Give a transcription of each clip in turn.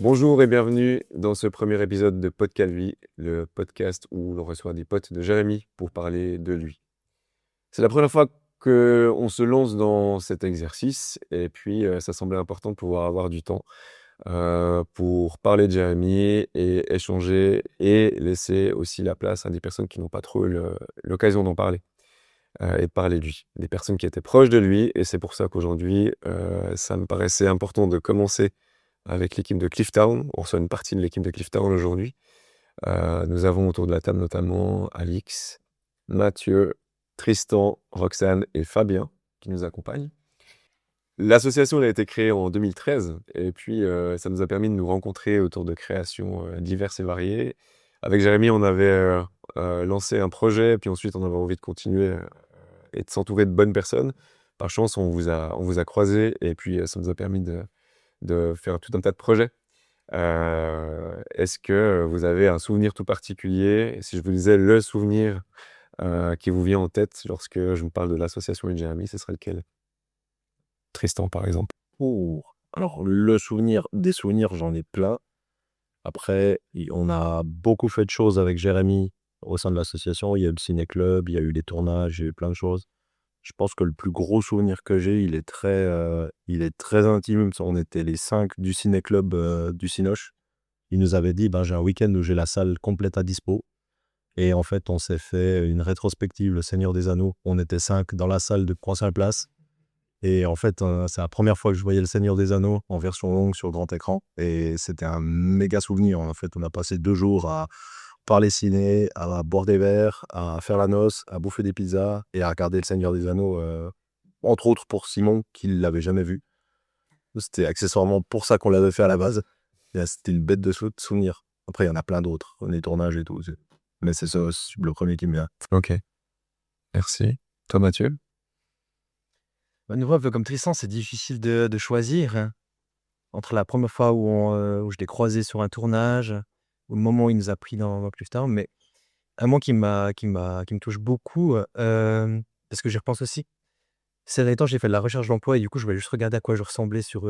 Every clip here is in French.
Bonjour et bienvenue dans ce premier épisode de Podcalvi, le podcast où l'on reçoit des potes de Jérémy pour parler de lui. C'est la première fois qu'on se lance dans cet exercice et puis ça semblait important de pouvoir avoir du temps pour parler de Jérémy et échanger et laisser aussi la place à des personnes qui n'ont pas trop eu l'occasion d'en parler et de parler de lui. Des personnes qui étaient proches de lui et c'est pour ça qu'aujourd'hui, ça me paraissait important de commencer avec l'équipe de Clifftown. On reçoit une partie de l'équipe de Clifftown aujourd'hui. Nous avons autour de la table notamment Alix, Mathieu, Tristan, Roxane et Fabien qui nous accompagnent. L'association elle a été créée en 2013 et puis ça nous a permis de nous rencontrer autour de créations diverses et variées. Avec Jérémy, on avait lancé un projet, puis ensuite on avait envie de continuer et de s'entourer de bonnes personnes. Par chance, on vous a croisés et puis ça nous a permis de faire tout un tas de projets. Est-ce que vous avez un souvenir tout particulier? Et si je vous disais le souvenir qui vous vient en tête lorsque je vous parle de l'association et de Jérémy, ce serait lequel? Tristan, par exemple. Oh, alors le souvenir des souvenirs, j'en ai plein. Après, on a beaucoup fait de choses avec Jérémy au sein de l'association. Il y a eu le ciné-club, il y a eu les tournages, il y a eu plein de choses. Je pense que le plus gros souvenir que j'ai, il est très intime. On était les 5 du ciné-club, du Cinoche. Il nous avait dit: «Ben, j'ai un week-end où j'ai la salle complète à dispo» et en fait, on s'est fait une rétrospective Le Seigneur des Anneaux. On était 5 dans la salle de 300 places. Et en fait, c'est la première fois que je voyais Le Seigneur des Anneaux en version longue sur grand écran et c'était un méga souvenir. En fait, on a passé 2 jours à parler ciné, à boire des verres, à faire la noce, à bouffer des pizzas et à regarder Le Seigneur des Anneaux, entre autres pour Simon qui ne l'avait jamais vu. C'était accessoirement pour ça qu'on l'avait fait à la base et c'était une bête de souvenir. Après, il y en a plein d'autres, les tournages et tout, mais c'est ça, c'est le premier qui me vient. Ok, merci. Toi, Mathieu? Bah, nouveau, un peu comme Tristan, c'est difficile de choisir, hein, entre la première fois où je l'ai croisé sur un tournage, ou le moment où il nous a pris dans Clifftown, mais un mot qui me touche beaucoup, parce que j'y repense aussi. Ces derniers temps, j'ai fait de la recherche d'emploi et du coup, je voulais juste regarder à quoi je ressemblais sur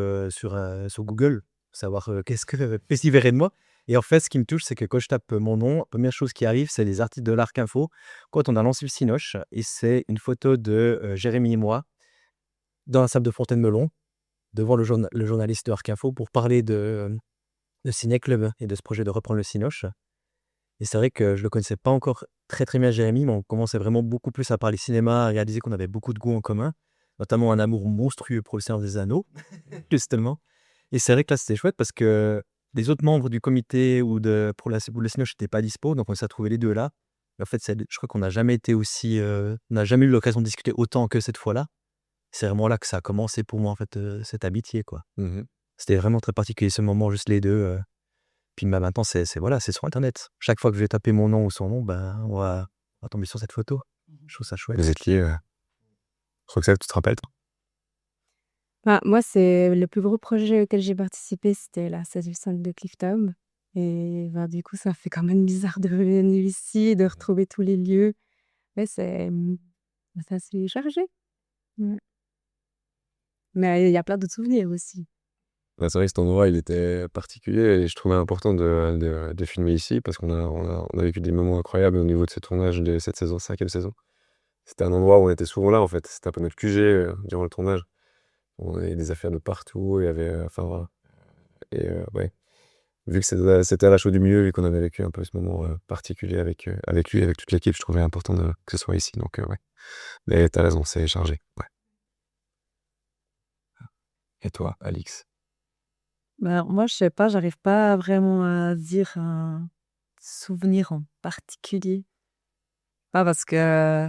Google, savoir, qu'est-ce qu'ils verraient de moi et en fait, ce qui me touche, c'est que quand je tape mon nom, première chose qui arrive, c'est les articles de l'Arc Info quand on a lancé le Cinoche et c'est une photo de, Jérémy et moi dans la salle de Fontaine-Melon, devant le journaliste de Arc Info pour parler de Ciné Club et de ce projet de reprendre le Cinoche et c'est vrai que je le connaissais pas encore très, très bien Jérémy, mais on commençait vraiment beaucoup plus à parler cinéma, à réaliser qu'on avait beaucoup de goûts en commun, notamment un amour monstrueux pour Le Seigneur des Anneaux, justement et c'est vrai que là, c'était chouette parce que les autres membres du comité ou pour le Cinoche n'étaient pas dispo, donc on s'est retrouvés les 2 là. Et en fait, je crois qu'on n'a jamais été aussi, on n'a jamais eu l'occasion de discuter autant que cette fois-là. C'est vraiment là que ça a commencé pour moi, en fait, cette amitié, quoi. Mhm. C'était vraiment très particulier ce moment, juste les 2. Puis bah, maintenant, voilà, c'est sur internet. Chaque fois que je vais taper mon nom ou son nom, ben, on va tomber sur cette photo. Je trouve ça chouette. Vous étiez. Roxane, tu te rappelles, toi? Bah, moi, c'est le plus gros projet auquel j'ai participé, c'était la saison de Clifftown et ben, du coup, ça fait quand même bizarre de revenir ici et de retrouver tous les lieux. Ouais, c'est assez chargé. Mmh. Mais il y a plein d'autres souvenirs aussi. Bah, c'est vrai que cet endroit, il était particulier et je trouvais important de filmer ici parce qu'on a vécu des moments incroyables au niveau de ce tournage de cette saison, 5e saison. C'était un endroit où on était souvent là, en fait. C'était un peu notre QG durant le tournage. On avait des affaires de partout, il y avait, enfin voilà. Et ouais, vu que c'était à la chaux du milieu, vu qu'on avait vécu un peu ce moment particulier avec lui, avec toute l'équipe, je trouvais important que ce soit ici. Donc ouais. Mais t'as raison, c'est chargé. Ouais. Et toi, Alix? Bah, moi, je sais pas, j'arrive pas vraiment à dire un souvenir en particulier. Pas parce que,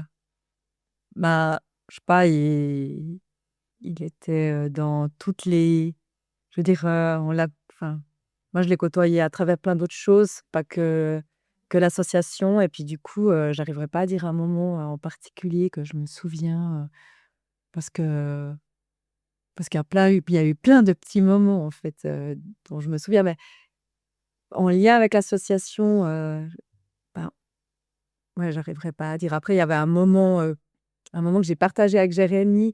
bah, je sais pas, il était, dans toutes les je veux dire, on l'a enfin, moi, je l'ai côtoyé à travers plein d'autres choses, pas que l'association et puis du coup, j'arriverai pas à dire un moment, en particulier que je me souviens, parce que il y a eu plein de petits moments, en fait, dont je me souviens, mais en lien avec l'association, ben, ouais, j'arriverai pas à dire. Après, il y avait un moment que j'ai partagé avec Jérémy,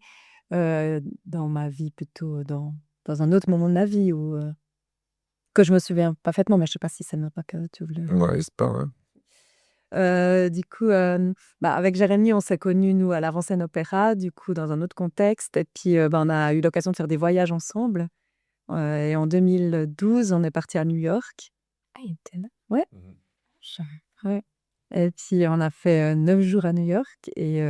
dans ma vie plutôt, dans un autre moment de ma vie où, que je me souviens parfaitement, mais je sais pas si c'est même pas que tu voulais. Ouais, c'est pas vrai. Du coup, avec Jérémy, on s'est connus, nous, à l'Avant-Scène Opéra, du coup, dans un autre contexte. Et puis, on a eu l'occasion de faire des voyages ensemble. Et en 2012, on est parti à New York. Ah, il était là? Ouais. Ouais. Et puis, on a fait 9 jours à New York. Et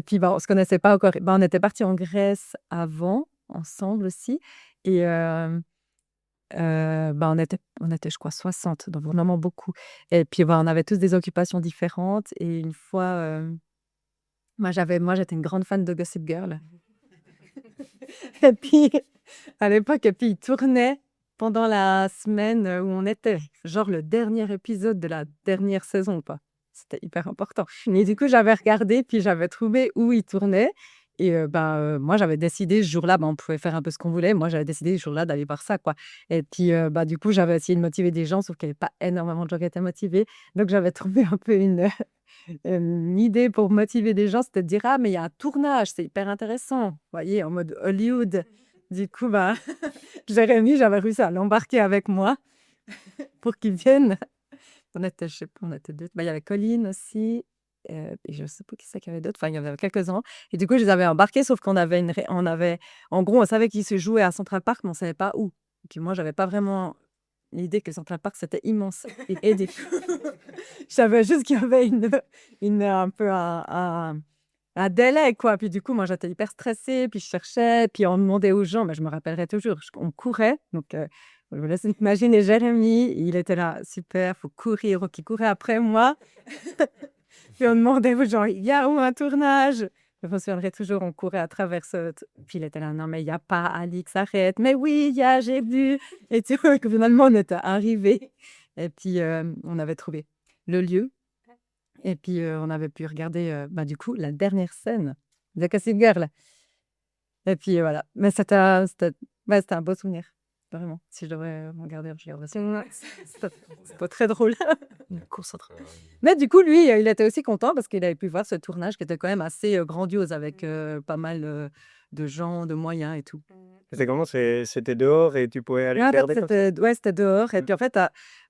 puis, on se connaissait pas encore. On était parti en Grèce avant, ensemble aussi. Et on était, je crois, 60, donc vraiment beaucoup. Et puis, on avait tous des occupations différentes. Et une fois, moi, j'étais une grande fan de Gossip Girl. Et puis, à l'époque, il tournait pendant la semaine où on était, genre le dernier épisode de la dernière saison, quoi. C'était hyper important. Et du coup, j'avais regardé, puis j'avais trouvé où il tournait. Et moi, j'avais décidé ce jour-là, on pouvait faire un peu ce qu'on voulait. Moi, j'avais décidé ce jour-là d'aller voir ça, quoi. Et puis, du coup, j'avais essayé de motiver des gens, sauf qu'il n'y avait pas énormément de gens qui étaient motivés. Donc, j'avais trouvé un peu une idée pour motiver des gens, c'était de dire: «Ah, mais il y a un tournage, c'est hyper intéressant», vous voyez, en mode Hollywood. Du coup, Jérémy, j'avais réussi à l'embarquer avec moi pour qu'il vienne. On était, je sais pas, on était 2. Il y avait Colline aussi, et je sais pas qui c'est qu'il y avait d'autres. Enfin, il y en avait quelques-uns. Et du coup, je les avais embarqués, sauf qu'on avait en gros, on savait qu'ils se jouaient à Central Park, mais on savait pas où. Et puis moi, j'avais pas vraiment l'idée que Central Park, c'était immense. Et du coup, je savais juste qu'il y avait un peu un délai, quoi. Puis du coup, moi, j'étais hyper stressée, puis je cherchais, puis on demandait aux gens, mais je me rappellerai toujours, on courait. Donc, je vous laisse imaginer Jérémy, il était là, super, faut courir, donc il courait après moi. Puis on demandait aux gens, il y a où un tournage? Je me souviendrai toujours, on courait à travers puis il était là, non, mais il n'y a pas, Alix, arrête. Mais oui, il y a, j'ai vu. Et tu vois que finalement, on était arrivés. Et puis, on avait trouvé le lieu. Et puis, on avait pu regarder, du coup, la dernière scène de Gossip Girl. Et puis, voilà. Mais c'était un beau souvenir, vraiment. Si je devrais m'en garder, je garderais ça. C'est pas très drôle. Une course entre. Mais du coup, lui, il était aussi content parce qu'il avait pu voir ce tournage qui était quand même assez grandiose avec pas mal de gens, de moyens et tout. C'était comment? C'était dehors et tu pouvais aller Ouais, en fait, regarder comme ça? c'était dehors. Et puis, en fait,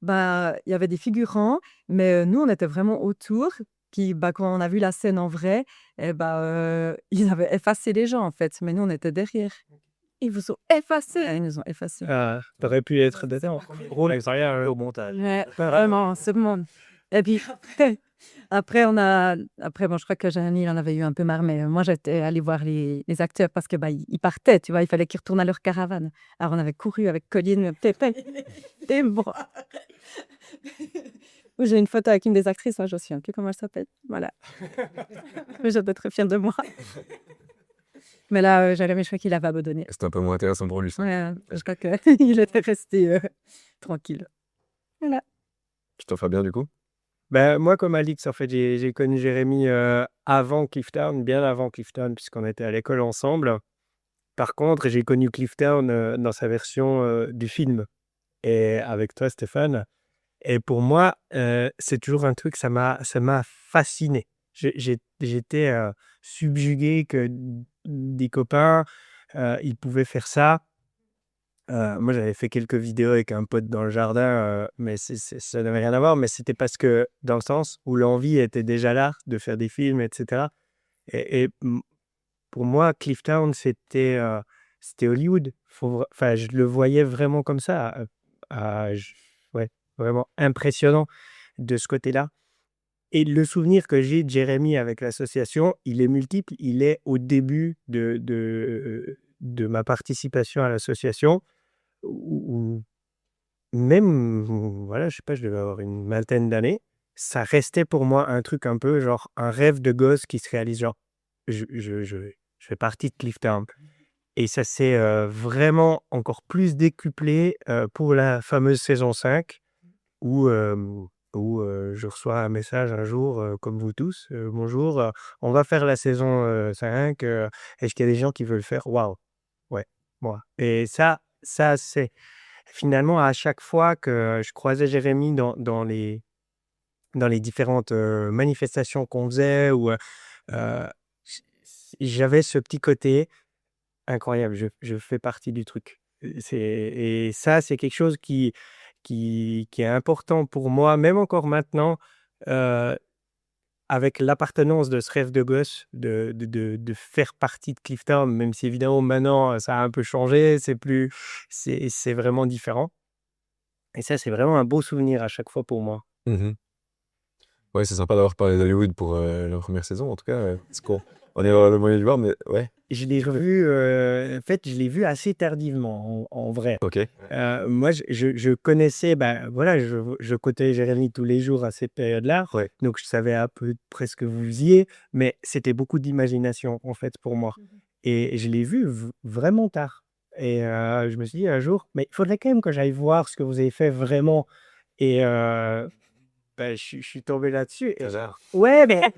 il y avait des figurants, mais nous, on était vraiment autour. Puis, quand on a vu la scène en vrai, ils avaient effacé les gens, en fait. Mais nous, on était derrière. Ils vous ont effacé. Ils nous ont effacés. Ah, t'aurais pu être dedans. Rôle extérieur au montage. Ouais, vraiment, c'est le monde. Et puis, après, je crois que Jérémy, il en avait eu un peu marre, mais moi, j'étais allée voir les acteurs parce que ils partaient, tu vois, il fallait qu'ils retournent à leur caravane. Alors, on avait couru avec Colline, t'es bon. J'ai une photo avec une des actrices, je ne me souviens plus comment elle s'appelle. Voilà. Mais j'étais très fière de moi. Mais là, Jérémy, je crois qu'il avait abandonné. C'est un peu moins intéressant pour lui, ça. Ouais, je crois qu'il était resté tranquille. Voilà. Tu t'en fais bien, du coup? Moi, comme Alix, en fait, j'ai connu Jérémy avant Clifftown, bien avant Clifftown, puisqu'on était à l'école ensemble. Par contre, j'ai connu Clifftown dans sa version du film. Et avec toi, Stéphane. Et pour moi, c'est toujours un truc, ça m'a fasciné. J'étais subjugué que des copains, ils pouvaient faire ça. Moi, j'avais fait quelques vidéos avec un pote dans le jardin, mais ça n'avait rien à voir. Mais c'était parce que, dans le sens où l'envie était déjà là de faire des films, etc. Pour moi, Clifftown, c'était Hollywood. Enfin, je le voyais vraiment comme ça. Ouais, vraiment impressionnant de ce côté-là. Et le souvenir que j'ai de Jérémy avec l'association, il est multiple. Il est au début de ma participation à l'association, où même, voilà, je sais pas, je devais avoir une vingtaine d'années. Ça restait pour moi un truc un peu genre un rêve de gosse qui se réalise. Genre, je fais partie de Clifftown. Et ça s'est vraiment encore plus décuplé pour la fameuse saison 5, où je reçois un message un jour, comme vous tous, bonjour, on va faire la saison 5, est-ce qu'il y a des gens qui veulent faire? Waouh, ouais, moi. Et ça, c'est finalement à chaque fois que je croisais Jérémy dans les différentes manifestations qu'on faisait, ou j'avais ce petit côté incroyable, je fais partie du truc. Et ça, c'est quelque chose qui est important pour moi, même encore maintenant, euh, avec l'appartenance de ce rêve de gosse, de faire partie de Clifton, même si évidemment maintenant ça a un peu changé, c'est vraiment différent. Et ça, c'est vraiment un beau souvenir à chaque fois pour moi. Mhm. Ouais, c'est sympa d'avoir parlé d'Hollywood pour la première saison, en tout cas. Parce qu'on on est le moyen de le voir, mais ouais, Je l'ai revu, en fait, je l'ai vu assez tardivement, en vrai. ok. Moi, je connaissais, voilà, je côtoyais Jérémy tous les jours à cette période-là, Ouais. donc je savais à peu près ce que vous faisiez, mais c'était beaucoup d'imagination, en fait, pour moi. Et je l'ai vu vraiment tard. Et je me suis dit un jour, mais il faudrait quand même que j'aille voir ce que vous avez fait vraiment. Et je suis tombé là-dessus. Et... Ouais, mais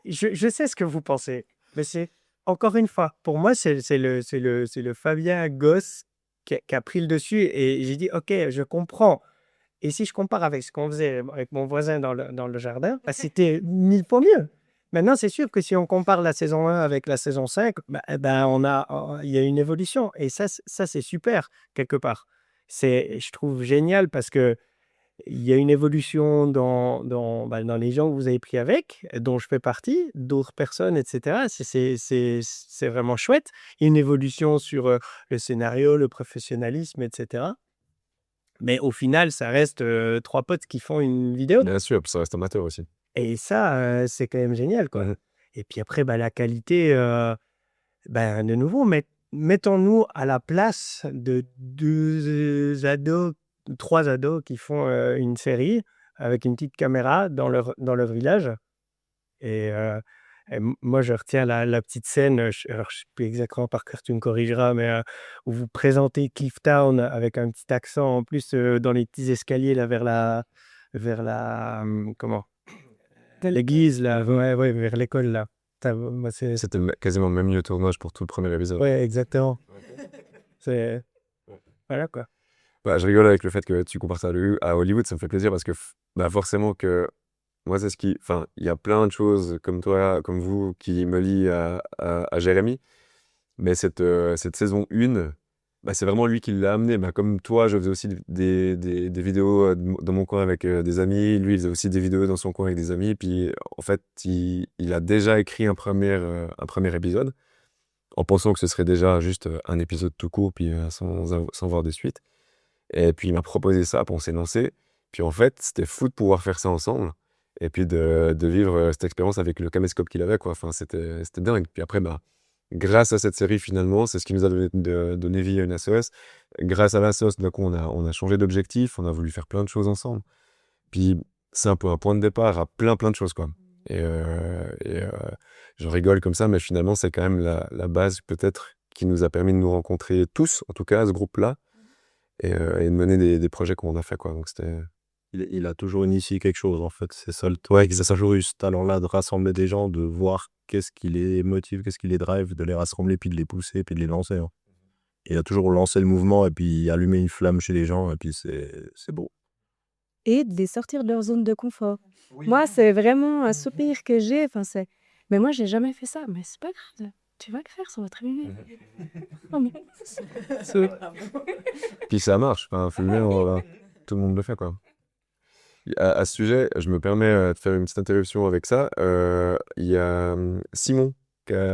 je sais ce que vous pensez. Mais c'est, encore une fois, pour moi, c'est le Fabien gosse qui a pris le dessus. Et j'ai dit, OK, je comprends. Et si je compare avec ce qu'on faisait avec mon voisin dans le jardin, c'était 1000 fois mieux. Maintenant, c'est sûr que si on compare la saison 1 avec la saison 5, il y a une évolution. Et ça, c'est super, quelque part. Je trouve génial parce que il y a une évolution dans les gens que vous avez pris avec, dont je fais partie, d'autres personnes, etc. C'est vraiment chouette. Il y a une évolution sur le scénario, le professionnalisme, etc. Mais au final, ça reste 3 potes qui font une vidéo. Bien sûr, ça reste amateur aussi. Et ça, c'est quand même génial, quoi. Mhm. Et puis après, la qualité, de nouveau, mettons-nous à la place de 2 ados, 3 ados qui font une série avec une petite caméra dans leur village. Et, moi, je retiens la petite scène, alors je sais plus exactement par cœur, tu me corrigeras, mais où vous présentez Clifftown avec un petit accent en plus dans les petits escaliers là vers la comment? L'église là, ouais, vers l'école là. Moi, C'était quasiment même lieu de tournage pour tout le premier épisode. ouais, exactement. C'est voilà quoi. Je rigole avec le fait que tu compares ça à Hollywood, ça me fait plaisir parce que forcément que moi, c'est enfin, il y a plein de choses comme toi, comme vous, qui me lient à Jérémy. Mais cette saison 1, c'est vraiment lui qui l'a amené. Comme toi, je faisais aussi des vidéos dans mon coin avec des amis. Lui, il faisait aussi des vidéos dans son coin avec des amis. Puis, en fait, il a déjà écrit un premier épisode en pensant que ce serait déjà juste un épisode tout court, puis sans voir de suite. Et puis, il m'a proposé ça, puis on s'est lancé. Puis, en fait, c'était fou de pouvoir faire ça ensemble. Et puis, de vivre cette expérience avec le caméscope qu'il avait, quoi. Enfin, c'était dingue. Puis après, grâce à cette série, finalement, c'est ce qui nous a donné vie à une SOS. Grâce à la SOS, d'un coup, on a changé d'objectif, on a voulu faire plein de choses ensemble. Puis, c'est un peu un point de départ à plein de choses, quoi. Et je rigole comme ça, mais finalement, c'est quand même la base, peut-être, qui nous a permis de nous rencontrer tous, en tout cas, ce groupe-là, et de mener des projets qu'on a fait, quoi. Donc, c'était... Il a toujours initié quelque chose, en fait. C'est ça, il a toujours eu ce talent-là de rassembler des gens, de voir qu'est-ce qui les motive, qu'est-ce qui les drive, de les rassembler, puis de les pousser, puis de les lancer. Hein. Il a toujours lancé le mouvement et puis allumé une flamme chez les gens, et puis c'est beau. Et de les sortir de leur zone de confort. Moi, c'est vraiment un soupir que j'ai. Mais moi, j'ai jamais fait ça. Mais c'est pas grave. Tu vas le faire, ça va très bien. Non, mais... Puis ça marche. Enfin, filmer, tout le monde le fait, quoi. À ce sujet, je me permets de faire une petite interruption avec ça. Il y a Simon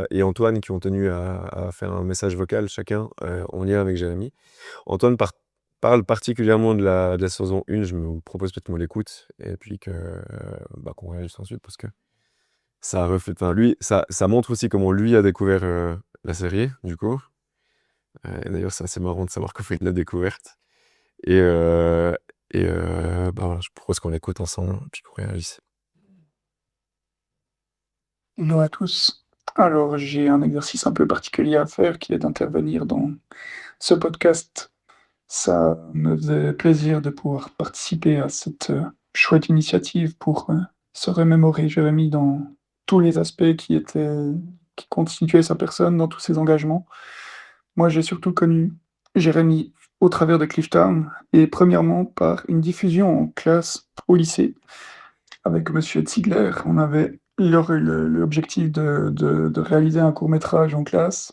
et Antoine qui ont tenu à faire un message vocal chacun en lien avec Jérémy. Antoine parle particulièrement de la saison 1. Je me propose peut-être qu'on l'écoute et puis qu'on réagisse ensuite parce que ça reflète. Enfin, lui, ça montre aussi comment lui a découvert la série, du coup. Et d'ailleurs, c'est assez marrant de savoir comment il l'a découverte. Et voilà, je propose qu'on l'écoute ensemble, puis qu'on réagisse. Bonjour à tous. Alors, j'ai un exercice un peu particulier à faire qui est d'intervenir dans ce podcast. Ça me faisait plaisir de pouvoir participer à cette chouette initiative pour se remémorer Jérémy dans tous les aspects qui constituaient sa personne, dans tous ses engagements. Moi, j'ai surtout connu Jérémy au travers de Clifftown, et premièrement par une diffusion en classe au lycée. Avec Monsieur Ziegler, on avait l'objectif de réaliser un court-métrage en classe,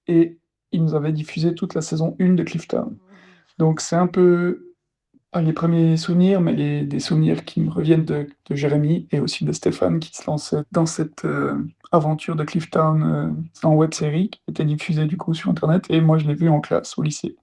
et ils nous avaient diffusé toute la saison 1 de Clifftown. Donc c'est un peu pas les premiers souvenirs, mais des souvenirs qui me reviennent de Jérémy et aussi de Stéphane qui se lançait dans cette aventure de Clifftown en web série qui était diffusée du coup sur Internet et moi je l'ai vu en classe au lycée.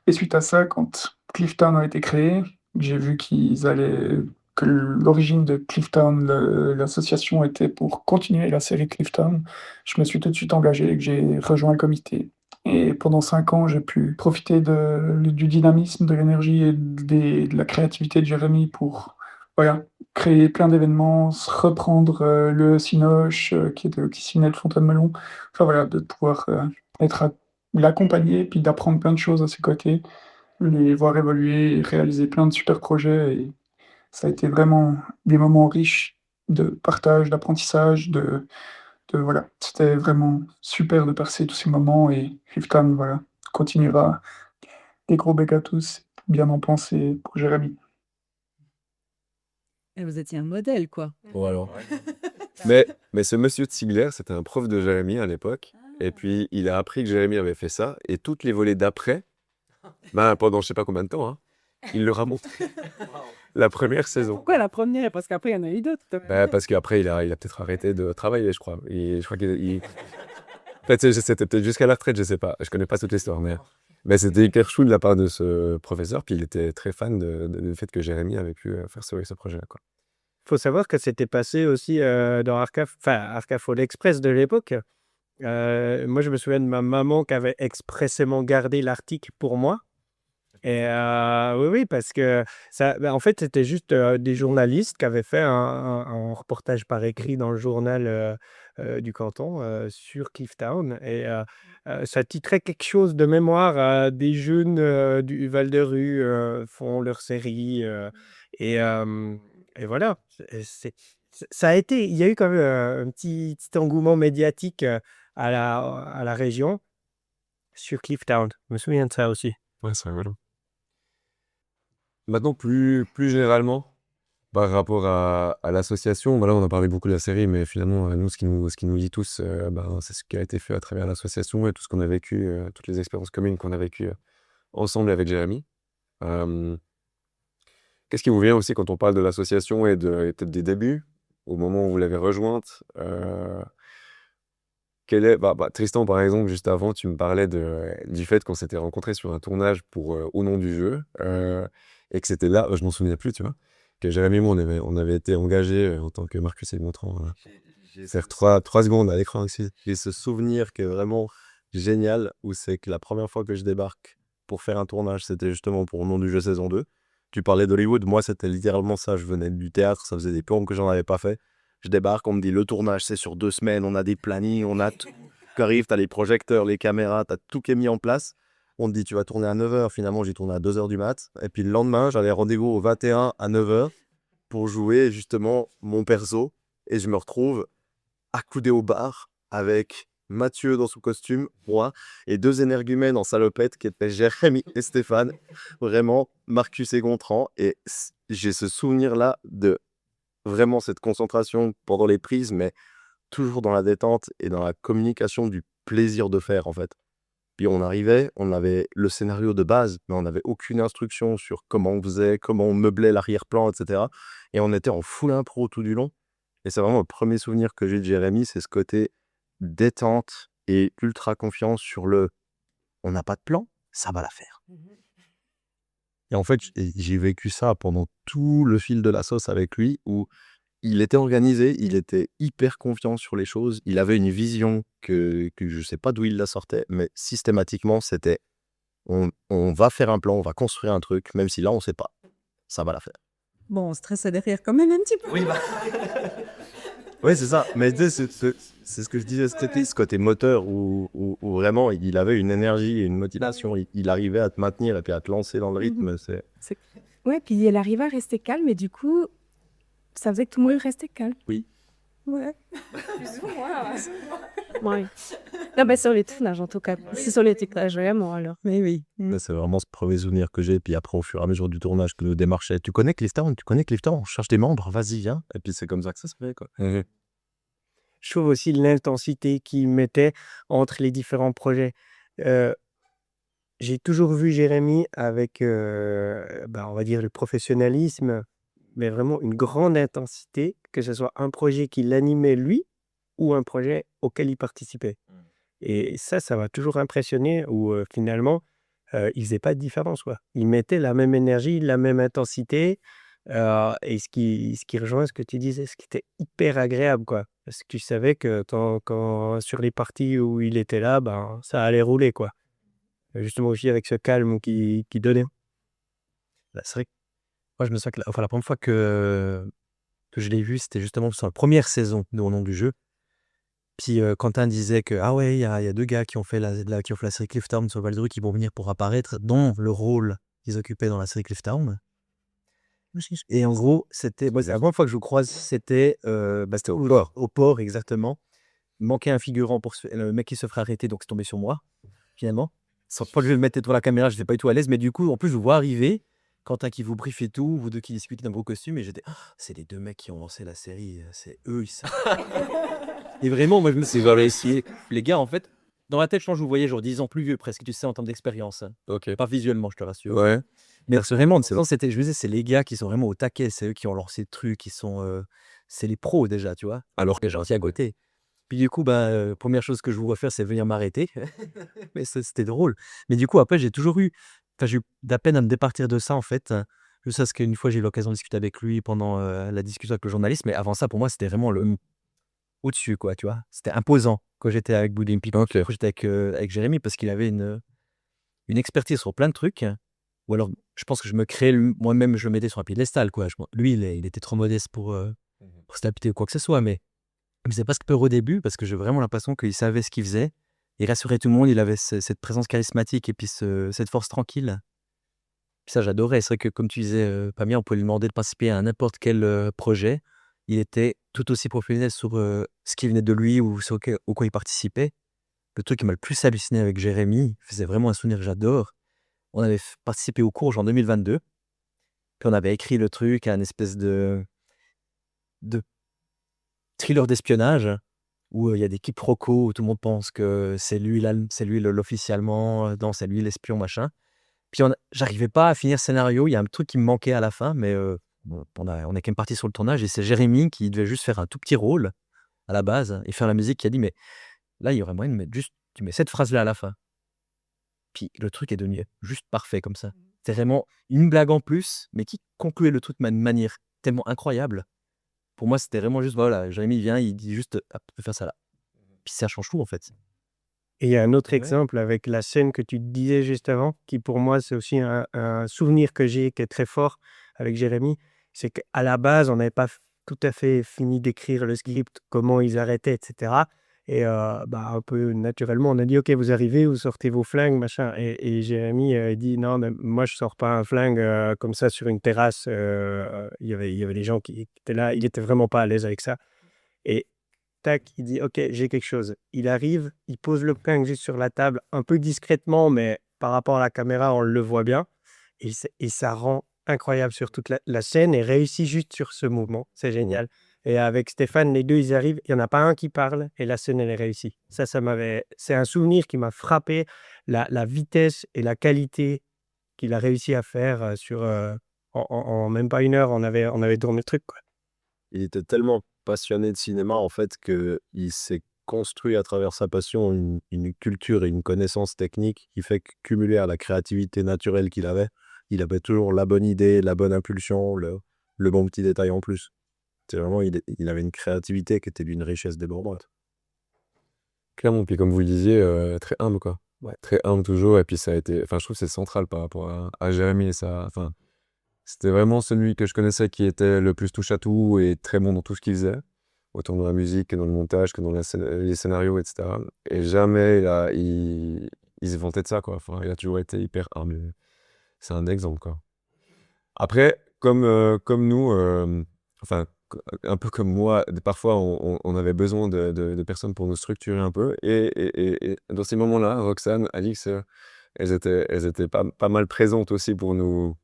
Et suite à ça, quand Clifftown a été créé, j'ai vu que l'origine de Clifftown, l'association était pour continuer la série Clifftown. Je me suis tout de suite engagé et que j'ai rejoint le comité. Et pendant 5 ans, j'ai pu profiter du dynamisme, de l'énergie et de la créativité de Jérémy pour voilà, créer plein d'événements, reprendre le Cinoche, qui était le Ciné de Fontaine-Melon. Enfin voilà, de pouvoir l'accompagner, puis d'apprendre plein de choses à ses côtés, les voir évoluer et réaliser plein de super projets. Et ça a été vraiment des moments riches de partage, d'apprentissage, voilà. C'était vraiment super de passer tous ces moments et Clifton, voilà, continuera. Des gros becs à tous, bien en penser pour Jérémy. Et vous étiez un modèle, quoi. Bon, alors. Mais ce monsieur Ziegler, c'était un prof de Jérémy à l'époque. Et puis, il a appris que Jérémy avait fait ça. Et toutes les volées d'après, pendant je sais pas combien de temps, hein, il leur a montré la première saison. Pourquoi la première? Parce qu'après, il y en a eu d'autres. Parce qu'après, il a peut-être arrêté de travailler, je crois. Et je crois en fait, c'était peut-être jusqu'à la retraite, je sais pas. Je connais pas toute l'histoire, mais c'était hyper chou de la part de ce professeur. Puis il était très fan du fait que Jérémy avait pu faire ce projet-là, quoi. Faut savoir que c'était passé aussi dans Arcaf All Express de l'époque. Moi, je me souviens de ma maman qui avait expressément gardé l'article pour moi. Et oui, parce que ça, en fait, c'était juste des journalistes qui avaient fait un reportage par écrit dans le journal du canton sur Clifftown. Et ça titrait quelque chose de mémoire. Des jeunes du Val-de-Rue font leur série. Et voilà. Ça a été, il y a eu quand même un petit engouement médiatique à la région sur Clifftown. Je me souviens de ça aussi. Ouais, c'est rigolo. Maintenant, plus généralement, par rapport à l'association, là, on a parlé beaucoup de la série, mais finalement, nous, ce qui nous lie tous, c'est ce qui a été fait à travers l'association et tout ce qu'on a vécu, toutes les expériences communes qu'on a vécues ensemble avec Jérémy. Qu'est-ce qui vous vient aussi quand on parle de l'association et peut-être des débuts, au moment où vous l'avez rejointe? Tristan, par exemple, juste avant, tu me parlais du fait qu'on s'était rencontrés sur un tournage pour Au nom du jeu, et que c'était là, je m'en souvenais plus, tu vois, que Jérémy et moi, on avait été engagés en tant que Marcus et Gontran, faire 3 secondes à l'écran aussi. J'ai ce souvenir qui est vraiment génial, où c'est que la première fois que je débarque pour faire un tournage, c'était justement pour Au nom du jeu saison 2. Tu parlais d'Hollywood, moi c'était littéralement ça, je venais du théâtre, ça faisait des plombs que j'en avais pas fait. Je débarque, on me dit le tournage c'est sur 2 semaines, on a des plannings, on a tout qui arrive, t'as les projecteurs, les caméras, t'as tout qui est mis en place. On te dit tu vas tourner à 9h, finalement j'ai tourné à 2h du mat. Et puis le lendemain, j'avais rendez-vous au 21 à 9h pour jouer justement mon perso. Et je me retrouve accoudé au bar avec Mathieu dans son costume, moi, et 2 énergumènes en salopette qui étaient Jérémy et Stéphane. Vraiment, Marcus et Gontran. Et j'ai ce souvenir-là de vraiment cette concentration pendant les prises, mais toujours dans la détente et dans la communication du plaisir de faire, en fait. Puis on arrivait, on avait le scénario de base, mais on n'avait aucune instruction sur comment on faisait, comment on meublait l'arrière-plan, etc. Et on était en full impro tout du long. Et c'est vraiment le premier souvenir que j'ai de Jérémy, c'est ce côté détente et ultra confiance sur on n'a pas de plan, ça va la faire. Et en fait, j'ai vécu ça pendant tout le fil de la sauce avec lui, où il était organisé, il était hyper confiant sur les choses, il avait une vision que je sais pas d'où il la sortait, mais systématiquement, c'était on va faire un plan, on va construire un truc, même si là, on sait pas, ça va la faire. Bon, on stressait derrière quand même un petit peu. Oui, c'est ça. Mais tu sais, c'est ce que je disais, c'était ce côté moteur où vraiment il avait une énergie et une motivation. Il arrivait à te maintenir et puis à te lancer dans le rythme. Ouais, puis elle arrivait à rester calme et du coup, ça faisait que tout le monde restait calme. Oui. Ouais. Plus ou moins. Ouais. Non, ben sur les tournages en tout cas. C'est sur les tournages vraiment alors. Mais oui. Là, c'est vraiment ce premier souvenir que j'ai. Puis après, au fur et à mesure du tournage, que nous démarchait. Tu connais Clifton? On cherche des membres, vas-y, viens. Et puis c'est comme ça que ça se fait, quoi. Je trouve aussi l'intensité qu'il mettait entre les différents projets. Euh, j'ai toujours vu Jérémy avec, on va dire, le professionnalisme, mais vraiment une grande intensité, que ce soit un projet qui l'animait lui ou un projet auquel il participait. Et ça m'a toujours impressionné où finalement, il faisait pas de différence, quoi. Il mettait la même énergie, la même intensité. Et ce qui rejoint ce que tu disais, ce qui était hyper agréable, quoi. Parce que tu savais que quand sur les parties où il était là, ben, ça allait rouler, quoi. Justement aussi avec ce calme qui donnait. Bah, c'est vrai que moi, je me souviens que la première fois que je l'ai vu, c'était justement sur la première saison de Au nom du jeu. Puis Quentin disait que ah ouais, il y a deux gars qui ont fait qui ont fait la série Clifftown sur Val-de-Rue qui vont venir pour apparaître dans le rôle qu'ils occupaient dans la série Clifftown. Et en gros, c'était moi, c'est la première fois que je vous croise, c'était au port exactement. Il manquait un figurant pour le mec qui se ferait arrêter, donc c'est tombé sur moi finalement. Sans pas que je le mettre devant la caméra, je n'étais pas du tout à l'aise, mais du coup, en plus, je vous vois arriver, Quentin qui vous brief et tout, vous deux qui discutez dans vos costumes, et j'étais, ah, c'est les deux mecs qui ont lancé la série, c'est eux, ils savent. Et vraiment, moi, je me suis dit, les gars, en fait, dans ma tête, je pense que je vous voyais genre 10 ans plus vieux presque, tu sais, en termes d'expérience. Hein. Ok. Pas visuellement, je te rassure. Ouais. Mais c'est vraiment, je me disais, c'est les gars qui sont vraiment au taquet, c'est eux qui ont lancé le truc, c'est les pros déjà, tu vois. Alors que j'ai aussi à côté. Puis du coup, première chose que je vous vois faire, c'est venir m'arrêter. Mais c'était drôle. Mais du coup, après, j'ai eu de la peine à me départir de ça, en fait. Juste parce qu'une fois, j'ai eu l'occasion de discuter avec lui pendant la discussion avec le journaliste. Mais avant ça, pour moi, c'était vraiment le au-dessus, quoi, tu vois. C'était imposant quand j'étais avec Boudin Pipe. Ok. Quand j'étais avec Jérémy, parce qu'il avait une expertise sur plein de trucs. Ou alors, je pense que je me créais moi-même, je le mettais sur un piédestal, quoi. Lui, il était trop modeste pour se la péter ou quoi que ce soit. Mais il me faisait presque peur au début parce que j'ai vraiment l'impression qu'il savait ce qu'il faisait. Il rassurait tout le monde, il avait cette présence charismatique et puis cette force tranquille. Puis ça, j'adorais. C'est vrai que, comme tu disais, Pamia, on pouvait lui demander de participer à n'importe quel projet. Il était tout aussi professionnel sur ce qui venait de lui ou au quoi il participait. Le truc qui m'a le plus halluciné avec Jérémy, faisait vraiment un souvenir que j'adore. On avait participé au cours en 2022. Puis on avait écrit le truc à une espèce de thriller d'espionnage où il y a des quiproquos, où tout le monde pense que c'est lui l'officiellement, non, c'est lui l'espion, machin. Puis j'arrivais pas à finir le scénario, il y a un truc qui me manquait à la fin, mais bon, on est quand même parti sur le tournage et c'est Jérémy qui devait juste faire un tout petit rôle à la base et faire la musique qui a dit mais là, il y aurait moyen de mettre juste tu mets cette phrase-là à la fin. Puis le truc est devenu juste parfait comme ça. C'est vraiment une blague en plus, mais qui concluait le truc de manière tellement incroyable. Pour moi, c'était vraiment juste, voilà, Jérémy vient, il dit juste, ah, tu peux faire ça là. Puis ça change tout en fait. Et il y a un autre Ouais. exemple avec la scène que tu disais juste avant, qui pour moi, c'est aussi un souvenir que j'ai qui est très fort avec Jérémy. C'est qu'à la base, on n'avait pas tout à fait fini d'écrire le script, comment ils arrêtaient, etc. Et un peu naturellement, on a dit, OK, vous arrivez, vous sortez vos flingues, machin. Et Jérémy dit, non, mais moi, je sors pas un flingue comme ça sur une terrasse. Il y avait des gens qui étaient là, il était vraiment pas à l'aise avec ça. Et tac, il dit, OK, j'ai quelque chose. Il arrive, il pose le flingue juste sur la table, un peu discrètement, mais par rapport à la caméra, on le voit bien. Et ça rend incroyable sur toute la scène et réussit juste sur ce mouvement. C'est génial. Et avec Stéphane, les deux, ils arrivent, il n'y en a pas un qui parle et la scène, elle est réussie. C'est un souvenir qui m'a frappé, la vitesse et la qualité qu'il a réussi à faire en même pas une heure, on avait tourné le truc, quoi. Il était tellement passionné de cinéma, en fait, qu'il s'est construit à travers sa passion une culture et une connaissance technique qui fait que, cumulé à la créativité naturelle qu'il avait, il avait toujours la bonne idée, la bonne impulsion, le bon petit détail en plus. C'est vraiment, il avait une créativité qui était d'une richesse débordante. Clairement, puis comme vous le disiez, très humble, quoi. Ouais. Très humble toujours, et puis ça a été... Enfin, je trouve que c'est central par rapport à Jérémy et ça... Enfin, c'était vraiment celui que je connaissais qui était le plus touche-à-tout et très bon dans tout ce qu'il faisait, autant dans la musique que dans le montage, que dans les scénarios, etc. Et jamais il se vantait de ça, quoi. Enfin, il a toujours été hyper humble. C'est un exemple, quoi. Après, comme nous, enfin, un peu comme moi, parfois on avait besoin de personnes pour nous structurer un peu. Et dans ces moments-là, Roxane, Alix, elles étaient pas mal présentes aussi pour nous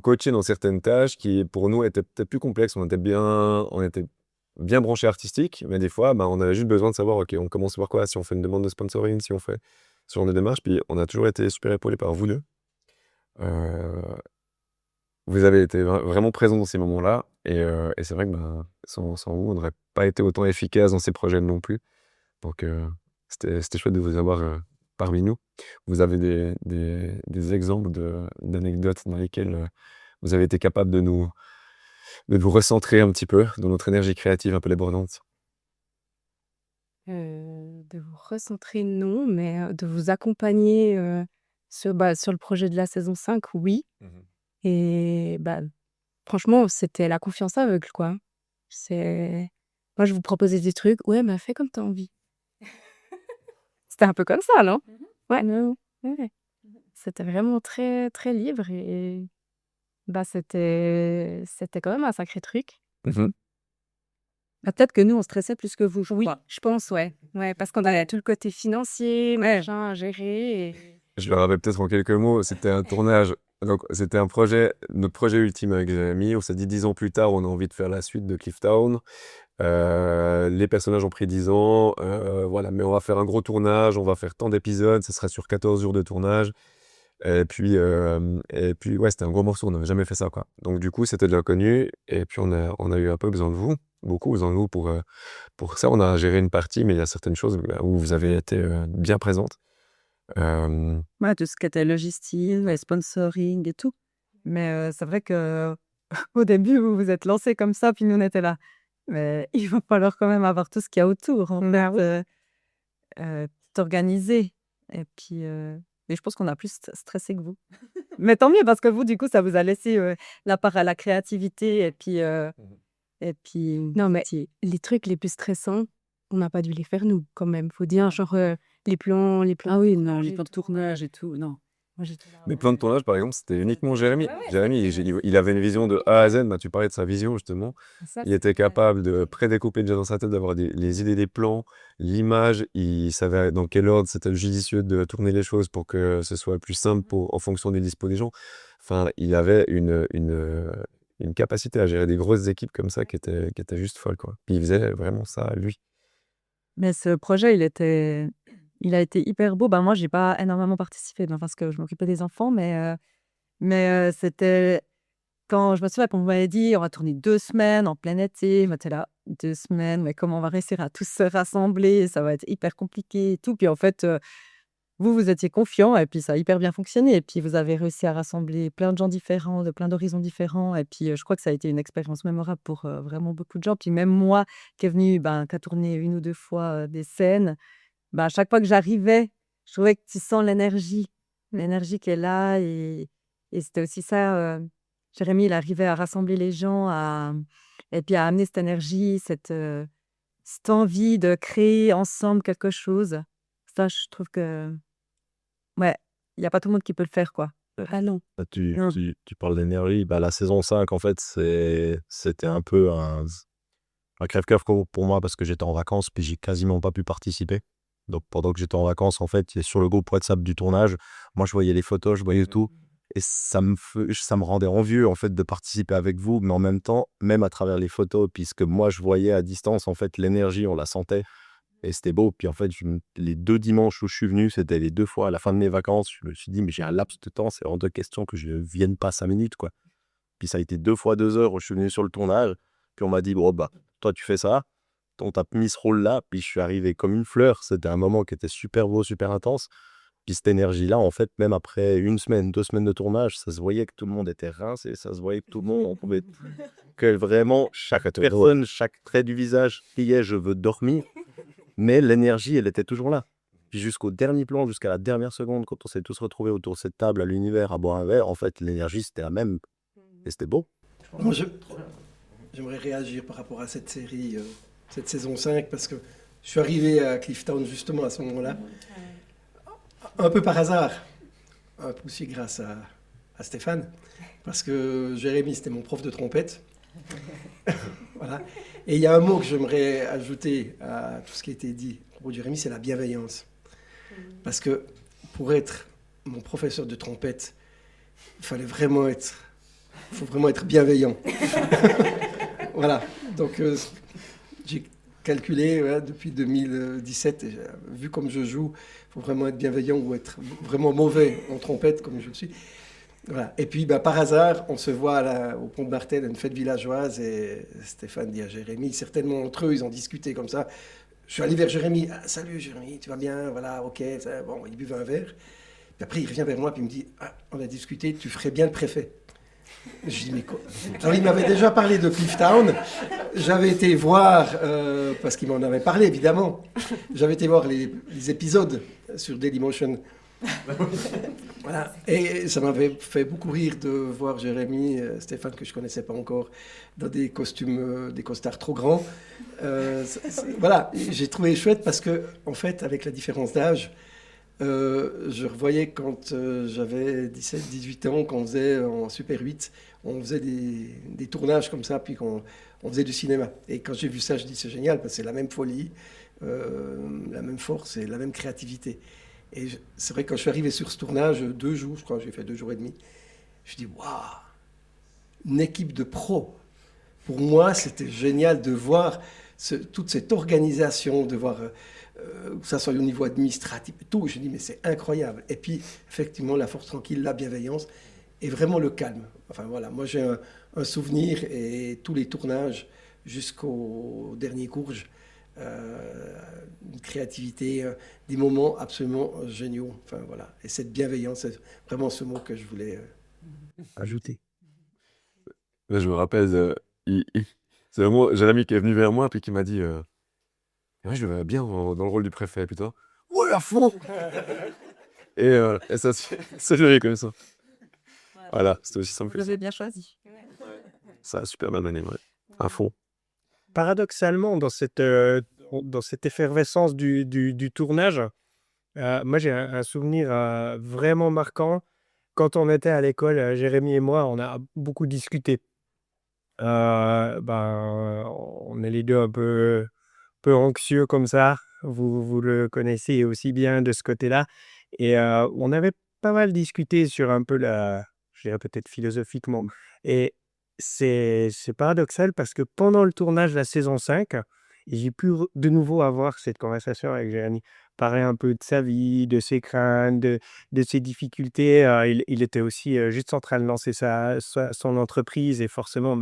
coacher dans certaines tâches qui, pour nous, étaient peut-être plus complexes. On était bien branchés artistiques, mais des fois, on avait juste besoin de savoir, OK, on commence par quoi? Si on fait une demande de sponsoring, si on fait ce genre de démarche. Puis on a toujours été super épaulés par vous deux. Euh, Vous avez été vraiment présents dans ces moments-là. Et c'est vrai que sans vous, on n'aurait pas été autant efficace dans ces projets non plus. Donc c'était chouette de vous avoir parmi nous. Vous avez des exemples d'anecdotes dans lesquelles vous avez été capable de nous recentrer un petit peu dans notre énergie créative un peu débordante. De vous recentrer, non, mais de vous accompagner sur le projet de la saison 5, oui. Et franchement, c'était la confiance aveugle, quoi. Moi, je vous proposais des trucs, ouais, mais fais comme t'as envie. C'était un peu comme ça, non? Ouais, ouais. C'était vraiment très, très libre et c'était quand même un sacré truc. Mhm. Peut-être que nous, on stressait plus que vous, je Oui, crois. je pense, ouais. Ouais, parce qu'on avait tout le côté financier, machin, à gérer. Je le rappelle peut-être en quelques mots, c'était un tournage. Donc, c'était notre projet ultime avec Jérémy. On s'est dit 10 ans plus tard, on a envie de faire la suite de Clifftown. Les personnages ont pris 10 ans. Voilà, mais on va faire un gros tournage, on va faire tant d'épisodes, ça sera sur 14 jours de tournage. Et puis ouais, c'était un gros morceau, on n'avait jamais fait ça, quoi. Donc, du coup, c'était de l'inconnu. Et puis, on a eu un peu besoin de vous, beaucoup besoin de vous pour ça. On a géré une partie, mais il y a certaines choses où vous avez été bien présentes. Euh, Ouais, tout ce qui était logistique, les sponsoring et tout. Mais c'est vrai que au début, vous vous êtes lancés comme ça, puis nous, on était là. Mais il va falloir quand même avoir tout ce qu'il y a autour, en fait, t'organiser. Et puis, mais je pense qu'on a plus stressé que vous. Mais tant mieux, parce que vous, du coup, ça vous a laissé la part à la créativité. Et puis, Non, mais les trucs les plus stressants, on n'a pas dû les faire nous, quand même. Faut dire, genre, les plans. ah oui, non, les plans de tournage et tout, non. Moi, j'étais là, Mais plan de tournage, par exemple, c'était uniquement Jérémy. Jérémy, il avait une vision de A à Z. Tu parlais de sa vision, justement. ça, Il était capable de prédécouper déjà dans sa tête, d'avoir les idées des plans, l'image. Il savait dans quel ordre c'était judicieux de tourner les choses pour que ce soit plus simple en fonction des dispos des gens. Enfin, il avait une capacité à gérer des grosses équipes comme ça qui était juste folle, quoi. Puis il faisait vraiment ça, lui. Mais ce projet, il a été hyper beau. Moi, j'ai pas énormément participé, parce que je m'occupais des enfants, mais c'était quand je me souviens qu'on m'avait dit, on va tourner 2 semaines en plein été. Moi, t'es là, 2 semaines, mais comment on va réussir à tous se rassembler? Ça va être hyper compliqué et tout. Puis en fait, vous étiez confiants et puis ça a hyper bien fonctionné. Et puis vous avez réussi à rassembler plein de gens différents, de plein d'horizons différents. Et puis je crois que ça a été une expérience mémorable pour vraiment beaucoup de gens. Puis même moi, qui est venu, qui a tourné 1 ou 2 fois des scènes, à chaque fois que j'arrivais, je trouvais que tu sens l'énergie qui est là. Et c'était aussi ça, Jérémy, il arrivait à rassembler les gens et puis à amener cette énergie, cette envie de créer ensemble quelque chose. Ça, je trouve que, ouais, il n'y a pas tout le monde qui peut le faire, quoi. Ah non. Là, tu parles d'énergie. La saison 5, en fait, c'était un peu un crève-cœur pour moi parce que j'étais en vacances puis j'ai quasiment pas pu participer. Donc, pendant que j'étais en vacances, en fait, sur le groupe WhatsApp du tournage, moi, je voyais les photos, je voyais tout. Et ça me rendait envieux, en fait, de participer avec vous. Mais en même temps, même à travers les photos, puisque moi, je voyais à distance, en fait, l'énergie, on la sentait. Et c'était beau. Puis en fait, les 2 dimanches où je suis venu, c'était les 2 fois à la fin de mes vacances. Je me suis dit, mais j'ai un laps de temps, c'est hors de question que je ne vienne pas 5 minutes, quoi. Puis ça a été 2 fois 2 heures où je suis venu sur le tournage. Puis on m'a dit, bon, toi, tu fais ça. On t'a mis ce rôle-là. Puis je suis arrivé comme une fleur. C'était un moment qui était super beau, super intense. Puis cette énergie-là, en fait, même après 1 semaine, 2 semaines de tournage, ça se voyait que tout le monde était rincé. Ça se voyait que tout le monde, on pouvait... que vraiment, chaque personne, chaque trait du visage criait, je veux dormir. Mais l'énergie, elle était toujours là. Puis jusqu'au dernier plan, jusqu'à la dernière seconde, quand on s'est tous retrouvés autour de cette table à l'univers à boire un verre, en fait, l'énergie, c'était la même. Et c'était beau. Moi, j'aimerais réagir par rapport à cette série, cette saison 5, parce que je suis arrivé à Clifftown justement à ce moment-là, un peu par hasard, un peu aussi grâce à Stéphane, parce que Jérémy, c'était mon prof de trompette. Voilà. Et il y a un mot que j'aimerais ajouter à tout ce qui a été dit à propos de Jérémy, c'est la bienveillance. Parce que pour être mon professeur de trompette, il faut vraiment être bienveillant. Voilà. Donc j'ai calculé depuis 2017. Et, vu comme je joue, il faut vraiment être bienveillant ou être vraiment mauvais en trompette, comme je le suis. Voilà. Et puis, par hasard, on se voit au Pont de Martel, à une fête villageoise, et Stéphane dit à Jérémy, certainement entre eux, ils ont discuté comme ça. Je suis allé vers Jérémy. Ah, salut Jérémy, tu vas bien? Voilà, ok. Bon, il buvait un verre. Puis après, il revient vers moi et il me dit, ah, on a discuté, tu ferais bien le préfet. Je dis, mais quoi? Alors, il m'avait déjà parlé de Clifftown. J'avais été voir, parce qu'il m'en avait parlé, évidemment. J'avais été voir les épisodes sur Dailymotion. Voilà. Et ça m'avait fait beaucoup rire de voir Jérémy, Stéphane, que je ne connaissais pas encore, dans des costumes, des costards trop grands. Voilà, j'ai trouvé chouette parce que, en fait, avec la différence d'âge, je revoyais quand j'avais 17-18 ans, qu'on faisait en Super 8, on faisait des tournages comme ça, puis on faisait du cinéma. Et quand j'ai vu ça, je dis c'est génial, parce que c'est la même folie, la même force et la même créativité. Et c'est vrai que quand je suis arrivé sur ce tournage, 2 jours, je crois, j'ai fait 2 jours et demi, je dis waouh, une équipe de pros. Pour moi, c'était génial de voir toute cette organisation, de voir que ça soit au niveau administratif, tout. Je dis mais c'est incroyable. Et puis effectivement, la force tranquille, la bienveillance et vraiment le calme. Enfin voilà, moi j'ai un souvenir et tous les tournages jusqu'au dernier courge. Une créativité, des moments absolument géniaux. Enfin, voilà. Et cette bienveillance, c'est vraiment ce mot que je voulais Ajouter. Là, je me rappelle, c'est vraiment Jérémy qui est venu vers moi puis qui m'a dit ouais, je vais bien dans le rôle du préfet, putain. Ouais, à fond. Et ça, c'est joli comme ça. Voilà, c'était aussi simple Vous que ça. l'avez bien choisi. Ça a super bien mené, ouais. À fond. Paradoxalement, dans cette effervescence du tournage, moi j'ai un souvenir vraiment marquant. Quand on était à l'école, Jérémy et moi, on a beaucoup discuté. On est les deux un peu anxieux comme ça. Vous le connaissez aussi bien de ce côté-là. Et on avait pas mal discuté sur un peu je dirais peut-être philosophiquement. Et c'est paradoxal parce que pendant le tournage de la saison 5, j'ai pu de nouveau avoir cette conversation avec Jérémy. Parler un peu de sa vie, de ses craintes, de ses difficultés. Il était aussi juste en train de lancer son entreprise et forcément,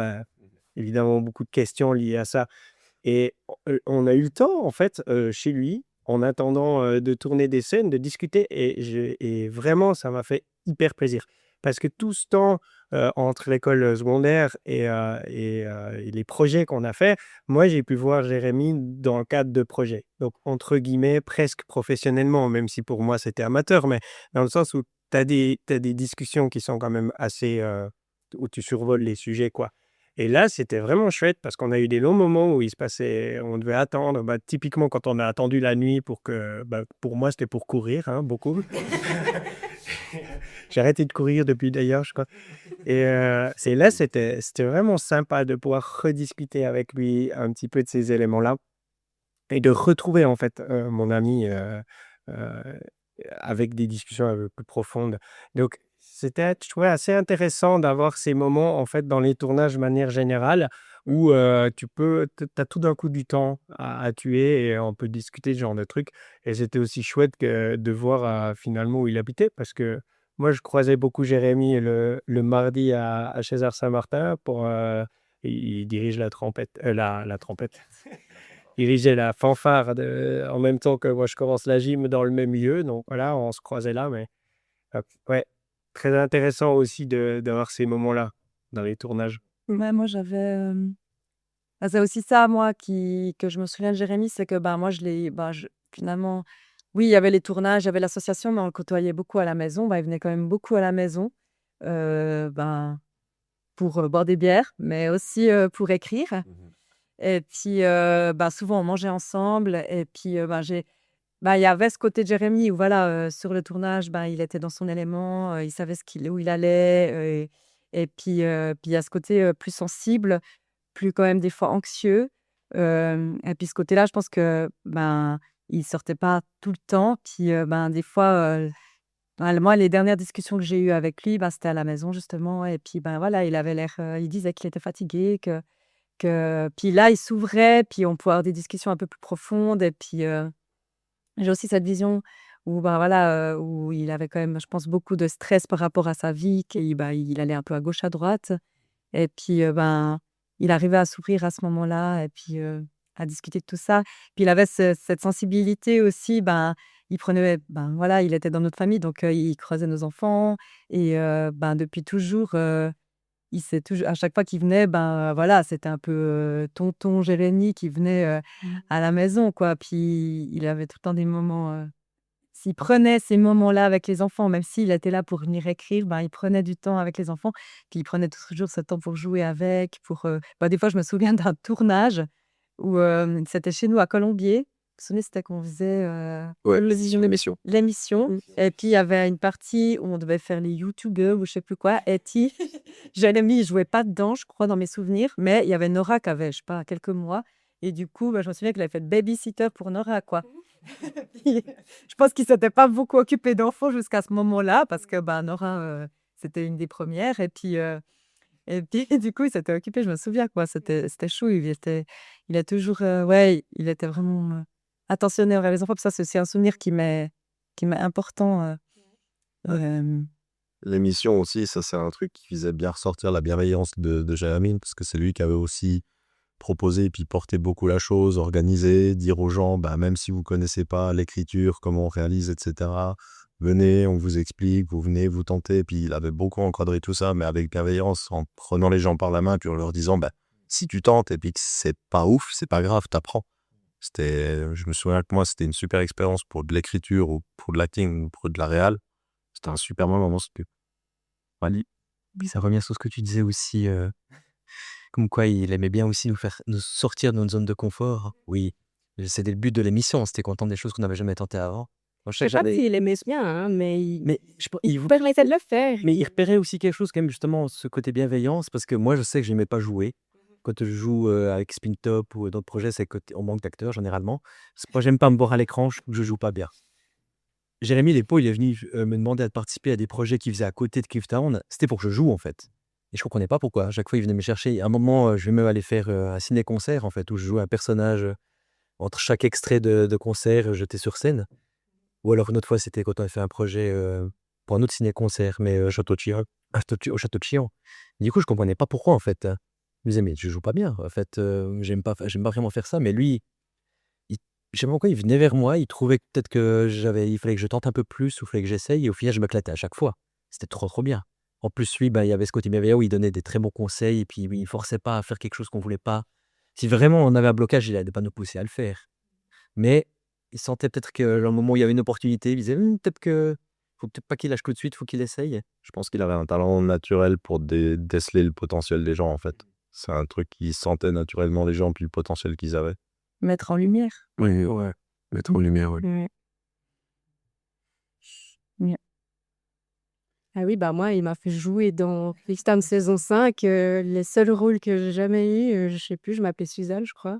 évidemment, beaucoup de questions liées à ça. Et on a eu le temps, en fait, chez lui, en attendant de tourner des scènes, de discuter. Et vraiment, ça m'a fait hyper plaisir. Parce que tout ce temps entre l'école secondaire et les projets qu'on a fait, moi, j'ai pu voir Jérémy dans le cadre de projets. Donc, entre guillemets, presque professionnellement, même si pour moi, c'était amateur, mais dans le sens où tu as des discussions qui sont quand même assez... où tu survoles les sujets, quoi. Et là, c'était vraiment chouette parce qu'on a eu des longs moments où on devait attendre. Typiquement, quand on a attendu la nuit pour moi, c'était pour courir, hein, beaucoup. J'ai arrêté de courir depuis d'ailleurs, je crois. Et là, c'était vraiment sympa de pouvoir rediscuter avec lui un petit peu de ces éléments-là et de retrouver en fait mon ami avec des discussions un peu plus profondes. Donc, c'était, je trouvais assez intéressant d'avoir ces moments en fait dans les tournages de manière générale où tu as tout d'un coup du temps à tuer et on peut discuter ce genre de trucs. Et c'était aussi chouette de voir finalement où il habitait parce que moi, je croisais beaucoup Jérémy le mardi à César-Saint-Martin il dirige la trompette, la trompette. Il dirigeait la fanfare en même temps que moi, je commence la gym dans le même lieu. Donc voilà, on se croisait là. Mais ouais, très intéressant aussi d'avoir ces moments-là dans les tournages. Ouais, moi, j'avais. C'est aussi ça, moi, que je me souviens de Jérémy, c'est que moi, finalement, oui, il y avait les tournages, il y avait l'association, mais on le côtoyait beaucoup à la maison. Il venait quand même beaucoup à la maison pour boire des bières, mais aussi pour écrire. Et puis, souvent, on mangeait ensemble. Et puis, il y avait ce côté de Jérémy où, voilà, sur le tournage, il était dans son élément, il savait où il allait. Et puis, il y a ce côté plus sensible, plus quand même des fois anxieux. Et puis, ce côté-là, je pense que il sortait pas tout le temps. Puis, des fois, moi, les dernières discussions que j'ai eues avec lui, c'était à la maison, justement. Et puis, voilà, il avait l'air, il disait qu'il était fatigué, Puis là, il s'ouvrait, puis on pouvait avoir des discussions un peu plus profondes. Et puis, j'ai aussi cette vision où, ben, voilà, où il avait quand même, je pense, beaucoup de stress par rapport à sa vie, qu'il il allait un peu à gauche, à droite. Et puis, ben, il arrivait à s'ouvrir à ce moment-là et puis, à discuter de tout ça. Puis il avait cette sensibilité aussi, ben, il prenait ben, voilà, il était dans notre famille, donc il croisait nos enfants et ben, depuis toujours, il s'est toujours à chaque fois qu'il venait, ben, voilà, c'était un peu, tonton Jérémy qui venait, à la maison, quoi. Puis il avait tout le temps des moments, s'il prenait ces moments-là avec les enfants, même s'il était là pour venir écrire, ben, il prenait du temps avec les enfants. Puis il prenait toujours ce temps pour jouer avec, pour, bah, des fois, je me souviens d'un tournage où, c'était chez nous à Colombier. Vous vous souvenez, c'était qu'on faisait, Ouais, l'émission. l'émission et puis il y avait une partie où on devait faire les youtubeurs ou je sais plus quoi et Jérémy, il jouait pas dedans, je crois, dans mes souvenirs, mais il y avait Nora qui avait, je sais pas, quelques mois et du coup, bah, je me souviens qu'il avait fait baby-sitter pour Nora, quoi. Puis, je pense qu'il s'était pas beaucoup occupé d'enfants jusqu'à ce moment-là parce que, bah, Nora, c'était une des premières et puis du coup, il s'était occupé, je me souviens, quoi. C'était chou, il a toujours, ouais, il était vraiment, attentionné envers les enfants. Puis ça, c'est aussi un souvenir qui m'est important, hem L'émission aussi, ça c'est un truc qui faisait bien ressortir la bienveillance de Jérémy, parce que c'est lui qui avait aussi proposé, puis porté beaucoup la chose, organisé, dire aux gens, bah, même si vous connaissez pas l'écriture, comment on réalise, etc., venez, on vous explique, vous venez, vous tentez. Puis il avait beaucoup encadré tout ça, mais avec bienveillance, en prenant les gens par la main, puis en leur disant, bah, si tu tentes et puis que c'est pas ouf, c'est pas grave, t'apprends. Je me souviens que moi, c'était une super expérience pour de l'écriture ou pour de l'acting ou pour de la réal. C'était un super moment. Oui, ça revient sur ce que tu disais aussi, comme quoi il aimait bien aussi nous sortir de notre zone de confort. Oui, c'était le but de l'émission, c'était qu'on tente des choses qu'on n'avait jamais tentées avant. Moi, je Je sais que sais pas j'avais s'il aimait bien, hein, mais mais je pen il vous permettait de le faire. mais il repérait aussi quelque chose quand même, justement, ce côté bienveillance, parce que moi, je sais que j'aimais pas jouer. Quand je joue, avec Spintop ou d'autres projets, c'est qu'on manque d'acteurs généralement. Parce que moi, j'aime pas me voir à l'écran, je trouve que je joue pas bien. Jérémy Lepo, il est venu, me demander de participer à des projets qu'il faisait à côté de Clifftown. C'était pour que je joue, en fait. Et je comprenais pas pourquoi. À chaque fois, il venait me chercher. À un moment, je vais même aller faire, un ciné-concert, en fait, où je jouais un personnage, entre chaque extrait de concert, j'étais sur scène. Ou alors une autre fois, c'était quand on a fait un projet, pour un autre ciné-concert, mais, au Château de Chillon. Du coup, je comprenais pas pourquoi, en fait. Je me disais: «Mais je joue pas bien, en fait, j'aime pas vraiment faire ça». Mais lui, il je sais pas pourquoi, il venait vers moi, il trouvait que peut-être il fallait que je tente un peu plus ou il fallait que j'essaye et au final, je m'éclatais à chaque fois. C'était trop, trop bien. En plus, lui, bah, il y avait ce côté bienveillant où il donnait des très bons conseils et puis il forçait pas à faire quelque chose qu'on voulait pas. Si vraiment on avait un blocage, il allait pas nous pousser à le faire. Mais il sentait peut-être que dans le moment où il y avait une opportunité, il disait: peut-être que faut peut-être pas qu'il lâche tout de suite, faut qu'il essaye». Je pense qu'il avait un talent naturel pour déceler le potentiel des gens, en fait. C'est un truc qui sentait naturellement les gens, puis le potentiel qu'ils avaient. mettre en lumière. Oui, ouais. Mettre en lumière, oui. Ouais. Ouais. Ah oui, bah, moi, il m'a fait jouer dans Clifftown saison 5, les seuls rôles que j'ai jamais eus, je sais plus, je m'appelais Suzanne, je crois.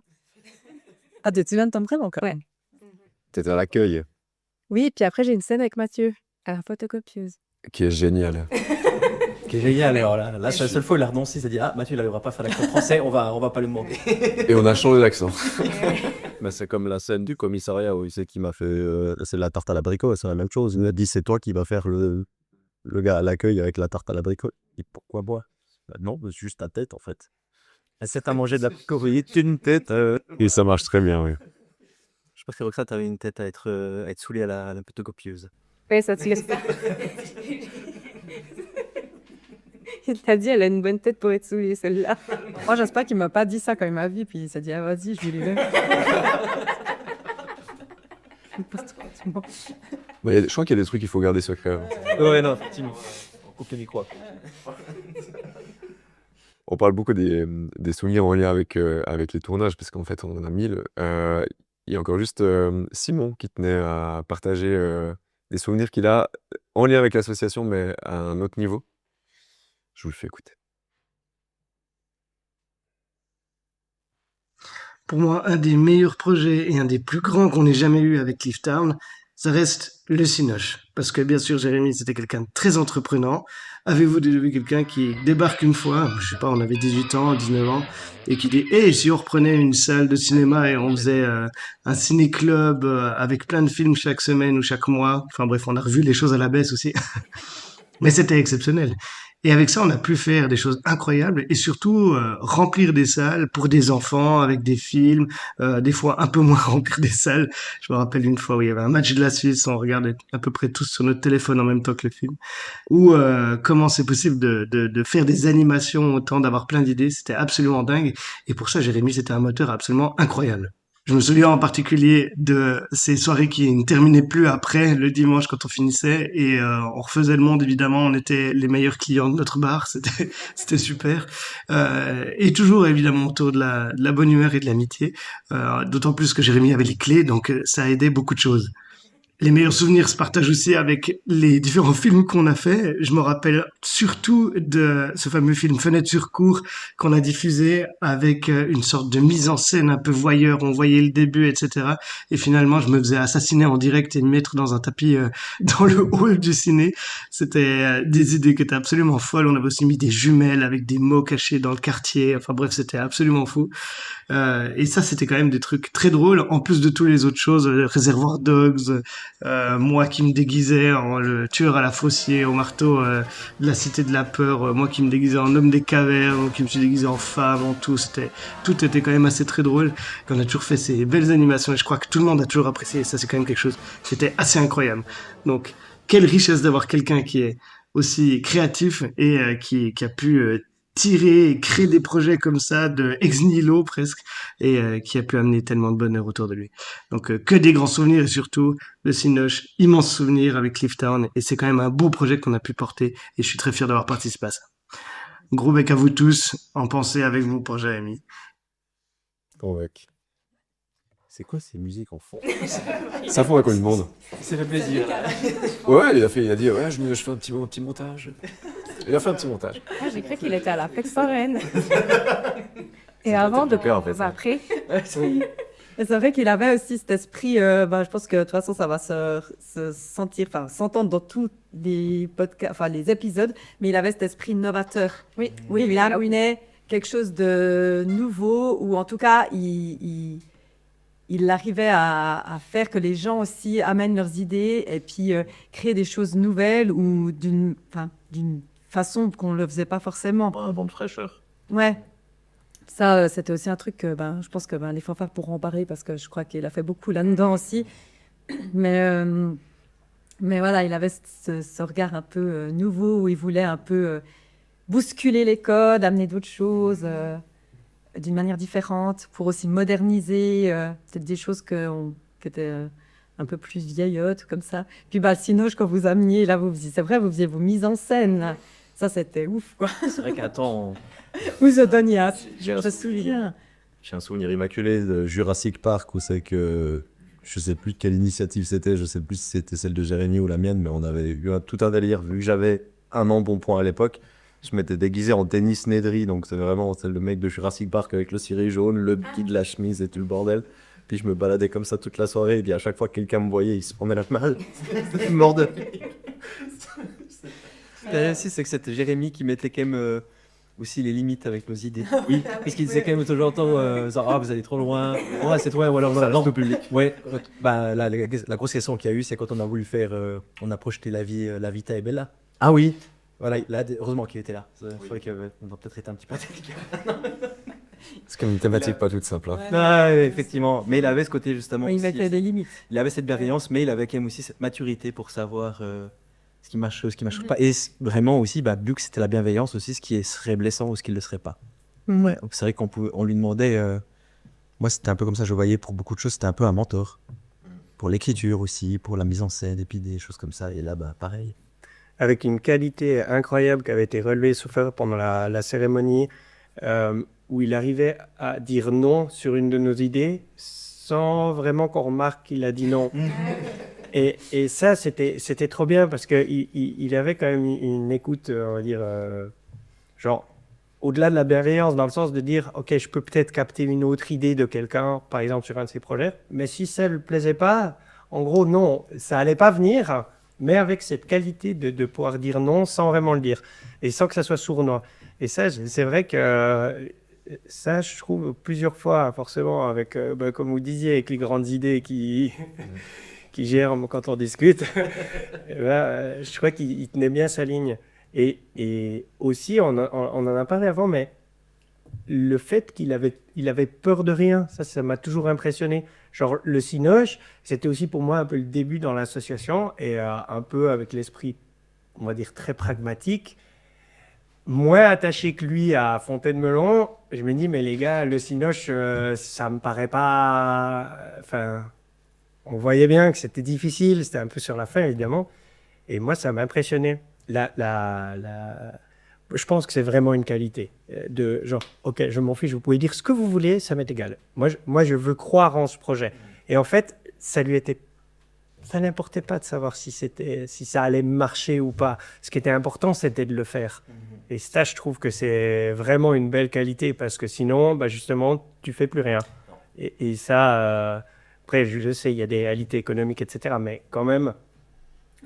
Ah, tu te souviens de ton prénom, quand Ouais. même? T'étais à l'accueil, Oui, puis après, j'ai une scène avec Mathieu, à la photocopieuse. qui est génial. Qui est génial, alors là, c'est la seule fois où il a renoncé, il s'est dit: «Ah, Mathieu, il n'arrivera pas à faire l'accent français, on va pas lui demander». Et on a changé d'accent. Mais c'est comme la scène du commissariat où il sait qui m'a fait. C'est la tarte à l'abricot, c'est la même chose. Il m'a dit: c'est toi qui vas faire le gars à l'accueil avec la tarte à l'abricot. Et pourquoi moi? Bah non, c'est juste ta tête en fait. C'est à manger de la corrite, une tête. Et ça marche très bien, oui. Je pense que Roxane, t'avais une tête à être saoulée à la photocopieuse. Ouais, ça te laisse pas. T'as dit, elle a une bonne tête pour être saoulée, celle-là. Moi, j'espère qu'il m'a pas dit ça quand il m'a vu, puis il s'est dit: «Ah vas-y, je lui les Bah, je crois qu'il y a des trucs qu'il faut garder secrets. Ouais, non, effectivement. Aucun n'y croit. On parle beaucoup des souvenirs en lien avec les tournages, parce qu'en fait, on en a 1000. Il y a encore juste Simon qui tenait à partager des souvenirs qu'il a en lien avec l'association, mais à un autre niveau. Je vous le fais écouter. Pour moi, un des meilleurs projets et un des plus grands qu'on ait jamais eu avec Clifftown, ça reste le Cinoche. Parce que bien sûr, Jérémy, c'était quelqu'un de très entreprenant. Avez-vous déjà vu quelqu'un qui débarque une fois, je sais pas, on avait 18 ans, 19 ans, et qui dit, hey, si on reprenait une salle de cinéma et on faisait un ciné-club avec plein de films chaque semaine ou chaque mois. Enfin bref, on a revu les choses à la baisse aussi. Mais c'était exceptionnel. Et avec ça, on a pu faire des choses incroyables et surtout remplir des salles pour des enfants avec des films, des fois un peu moins remplir des salles. Je me rappelle une fois où il y avait un match de la Suisse, on regardait à peu près tous sur notre téléphone en même temps que le film. Ou comment c'est possible de faire des animations autant, d'avoir plein d'idées, c'était absolument dingue. Et pour ça, Jérémy, c'était un moteur absolument incroyable. Je me souviens en particulier de ces soirées qui ne terminaient plus après le dimanche quand on finissait et on refaisait le monde évidemment. On était les meilleurs clients de notre bar, c'était super. Et toujours évidemment autour de la bonne humeur et de l'amitié. D'autant plus que Jérémy avait les clés, donc ça a aidé beaucoup de choses. Les meilleurs souvenirs se partagent aussi avec les différents films qu'on a fait. Je me rappelle surtout de ce fameux film Fenêtre sur cour qu'on a diffusé avec une sorte de mise en scène un peu voyeur. On voyait le début, etc. Et finalement, je me faisais assassiner en direct et me mettre dans un tapis dans le hall du ciné. C'était des idées qui étaient absolument folles. On avait aussi mis des jumelles avec des mots cachés dans le quartier. Enfin bref, c'était absolument fou. Et ça, c'était quand même des trucs très drôles, en plus de toutes les autres choses, Réservoir Dogs, moi qui me déguisais en le tueur à la faucier, au marteau de la cité de la peur, moi qui me déguisais en homme des cavernes, qui me suis déguisé en femme, en tout, tout était quand même assez très drôle. Et on a toujours fait ces belles animations et je crois que tout le monde a toujours apprécié, et ça c'est quand même quelque chose, c'était assez incroyable. Donc, quelle richesse d'avoir quelqu'un qui est aussi créatif et qui a pu tirer et créer des projets comme ça de ex nihilo presque et qui a pu amener tellement de bonheur autour de lui. Donc que des grands souvenirs et surtout le Cinoche, immense souvenir avec Clifftown et c'est quand même un beau projet qu'on a pu porter et je suis très fier d'avoir participé à ça. Gros bec à vous tous, en pensée avec vous pour Jérémy. Ton mec. C'est quoi ces musiques en fond? Ça fond à quoi le monde? Ça fait plaisir. Ouais, il a dit, ouais, je fais un petit montage. Il a fait un petit montage. Ah, j'ai cru qu'il était à la fête foraine. Et avant de... père, en fait, bah, après, Et c'est vrai qu'il avait aussi cet esprit, je pense que de toute façon ça va se sentir, enfin s'entendre dans tous les podcasts, enfin les épisodes, mais il avait cet esprit novateur. oui. Oui, il amenait quelque chose de nouveau, ou en tout cas il arrivait à faire que les gens aussi amènent leurs idées et puis créer des choses nouvelles ou d'une façon qu'on ne le faisait pas forcément. Un vent de fraîcheur. Ouais. Ça, c'était aussi un truc que je pense que les fanfares pourront en parler parce que je crois qu'il a fait beaucoup là-dedans aussi. Mais voilà, il avait ce regard un peu nouveau où il voulait un peu bousculer les codes, amener d'autres choses d'une manière différente pour aussi moderniser peut-être des choses qui étaient un peu plus vieillottes comme ça. Puis le Cinoche, quand vous ameniez, là, c'est vrai, vous faisiez vos mises en scène. Là. Ça, c'était ouf, quoi. C'est vrai qu'à temps, Vous donniez je me souviens. j'ai un souvenir immaculé de Jurassic Park où c'est que je sais plus de quelle initiative c'était, je sais plus si c'était celle de Jérémy ou la mienne, mais on avait eu tout un délire. Vu que j'avais un embonpoint à l'époque, je m'étais déguisé en Dennis Nedry, donc c'est vraiment le mec de Jurassic Park avec le ciré jaune, le petit de la chemise et tout le bordel. Puis je me baladais comme ça toute la soirée, et puis à chaque fois que quelqu'un me voyait, il se prenait la malle. Mort de... Ce qui est aussi, c'est que c'était Jérémy qui mettait quand même aussi les limites avec nos idées. Oui, parce qu'il disait quand même toujours temps, vous allez trop loin, ouais, c'est trop loin, ou alors Ça lance le public. ouais, la grosse question qu'il y a eu, c'est quand on a voulu faire, on a projeté la Vita et Bella. Ah oui. Voilà, là, heureusement qu'il était là. C'est vrai qu'on a peut-être été un petit peu technique. C'est comme une thématique pas toute simple. Hein. Ah, effectivement, mais il avait ce côté justement. Il aussi, mettait des limites. il avait cette bienveillance, mais il avait quand même aussi cette maturité pour savoir ce qui marche pas. Et vraiment aussi, vu que c'était la bienveillance aussi, ce qui serait blessant ou ce qui ne le serait pas. Ouais. Donc c'est vrai on lui demandait. Moi, c'était un peu comme ça, je voyais pour beaucoup de choses, c'était un peu un mentor. Pour l'écriture aussi, pour la mise en scène, et puis des choses comme ça. Et là, pareil. Avec une qualité incroyable qui avait été relevée pendant la cérémonie, où il arrivait à dire non sur une de nos idées sans vraiment qu'on remarque qu'il a dit non. Et ça, c'était trop bien parce qu'il avait quand même une écoute, on va dire, genre, au-delà de la bienveillance, dans le sens de dire, OK, je peux peut-être capter une autre idée de quelqu'un, par exemple sur un de ses projets, mais si ça ne le plaisait pas, En gros, non, ça allait pas venir, mais avec cette qualité de pouvoir dire non sans vraiment le dire et sans que ça soit sournois. Et ça, c'est vrai que ça, je trouve plusieurs fois, forcément, avec, comme vous disiez, avec les grandes idées qui germent quand on discute, je crois qu'il tenait bien sa ligne. Et aussi, on en a parlé avant, mais le fait qu'il avait peur de rien, ça m'a toujours impressionné. Genre, le Cinoche, c'était aussi pour moi un peu le début dans l'association et un peu avec l'esprit, on va dire, très pragmatique. Moins attaché que lui à Fontaine-Melon, je me dis, mais les gars, le Cinoche, ça me paraît pas. Enfin, on voyait bien que c'était difficile, c'était un peu sur la fin, évidemment. Et moi, ça m'a impressionné. Je pense que c'est vraiment une qualité de genre, ok, je m'en fiche, vous pouvez dire ce que vous voulez, ça m'est égal. Moi, je veux croire en ce projet. Et en fait, ça n'importait pas de savoir si ça allait marcher ou pas. Ce qui était important, c'était de le faire. Et ça, je trouve que c'est vraiment une belle qualité parce que sinon, justement, tu fais plus rien. Et ça, après, je sais, il y a des réalités économiques, etc. Mais quand même,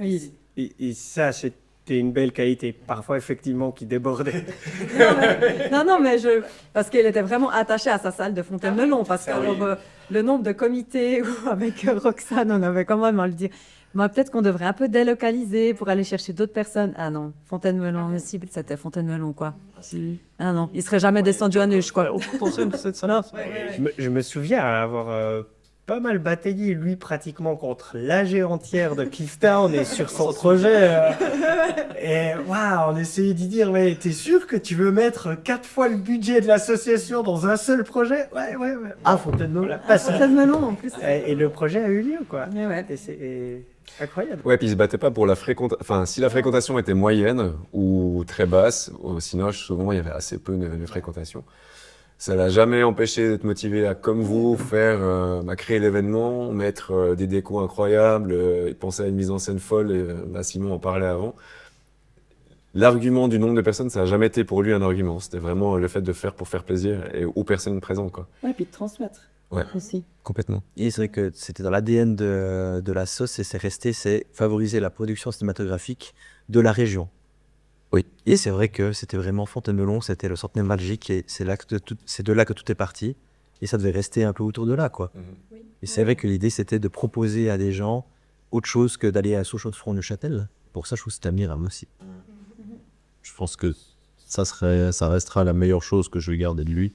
Oui. et ça, c'était une belle qualité. Parfois, effectivement, qui débordait. Non, mais parce qu'il était vraiment attaché à sa salle de Fontaine-Melon. Parce que le nombre de comités où avec Roxane, on avait quand même à le dire. Moi, peut-être qu'on devrait un peu délocaliser pour aller chercher d'autres personnes. Ah non, Fontaine-Melon, mais si, c'était Fontaine-Melon, quoi. Ah non, il serait jamais descendu à Neuch, quoi. Je me souviens avoir pas mal bataillé, lui, pratiquement contre l'AG entière de Clifftown et sur son projet. Et waouh, on essayait d'y dire, mais t'es sûr que tu veux mettre 4 fois le budget de l'association dans un seul projet? Ouais. Ah, Fontaine-Melon. Fontaine-Melon, en plus. Et le projet a eu lieu, quoi. Ouais. Et c'est incroyable. Ouais, puis ils se battaient pas pour la fréquentation. Enfin, si la fréquentation était moyenne ou très basse, au Cinoche, souvent, il y avait assez peu de fréquentation. Ça l'a jamais empêché d'être motivé à, comme vous, créer l'événement, mettre des décos incroyables, penser à une mise en scène folle, et Simon en parlait avant. L'argument du nombre de personnes, ça n'a jamais été pour lui un argument. C'était vraiment le fait de faire pour faire plaisir et aux personnes présentes, quoi. Ouais, puis de transmettre. Ouais. Aussi. Complètement. Et c'est vrai que c'était dans l'ADN de la sauce et c'est favoriser la production cinématographique de la région. Oui. Et c'est vrai que c'était vraiment Fontaine-Melon, c'était le centenaire magique et c'est de là que tout est parti. Et ça devait rester un peu autour de là, quoi. Mhm. Et c'est vrai que l'idée, c'était de proposer à des gens autre chose que d'aller à Sochaux-de-Front-Neuchâtel. Pour ça, je trouve que c'était admirable aussi. Je pense que ça restera la meilleure chose que je vais garder de lui.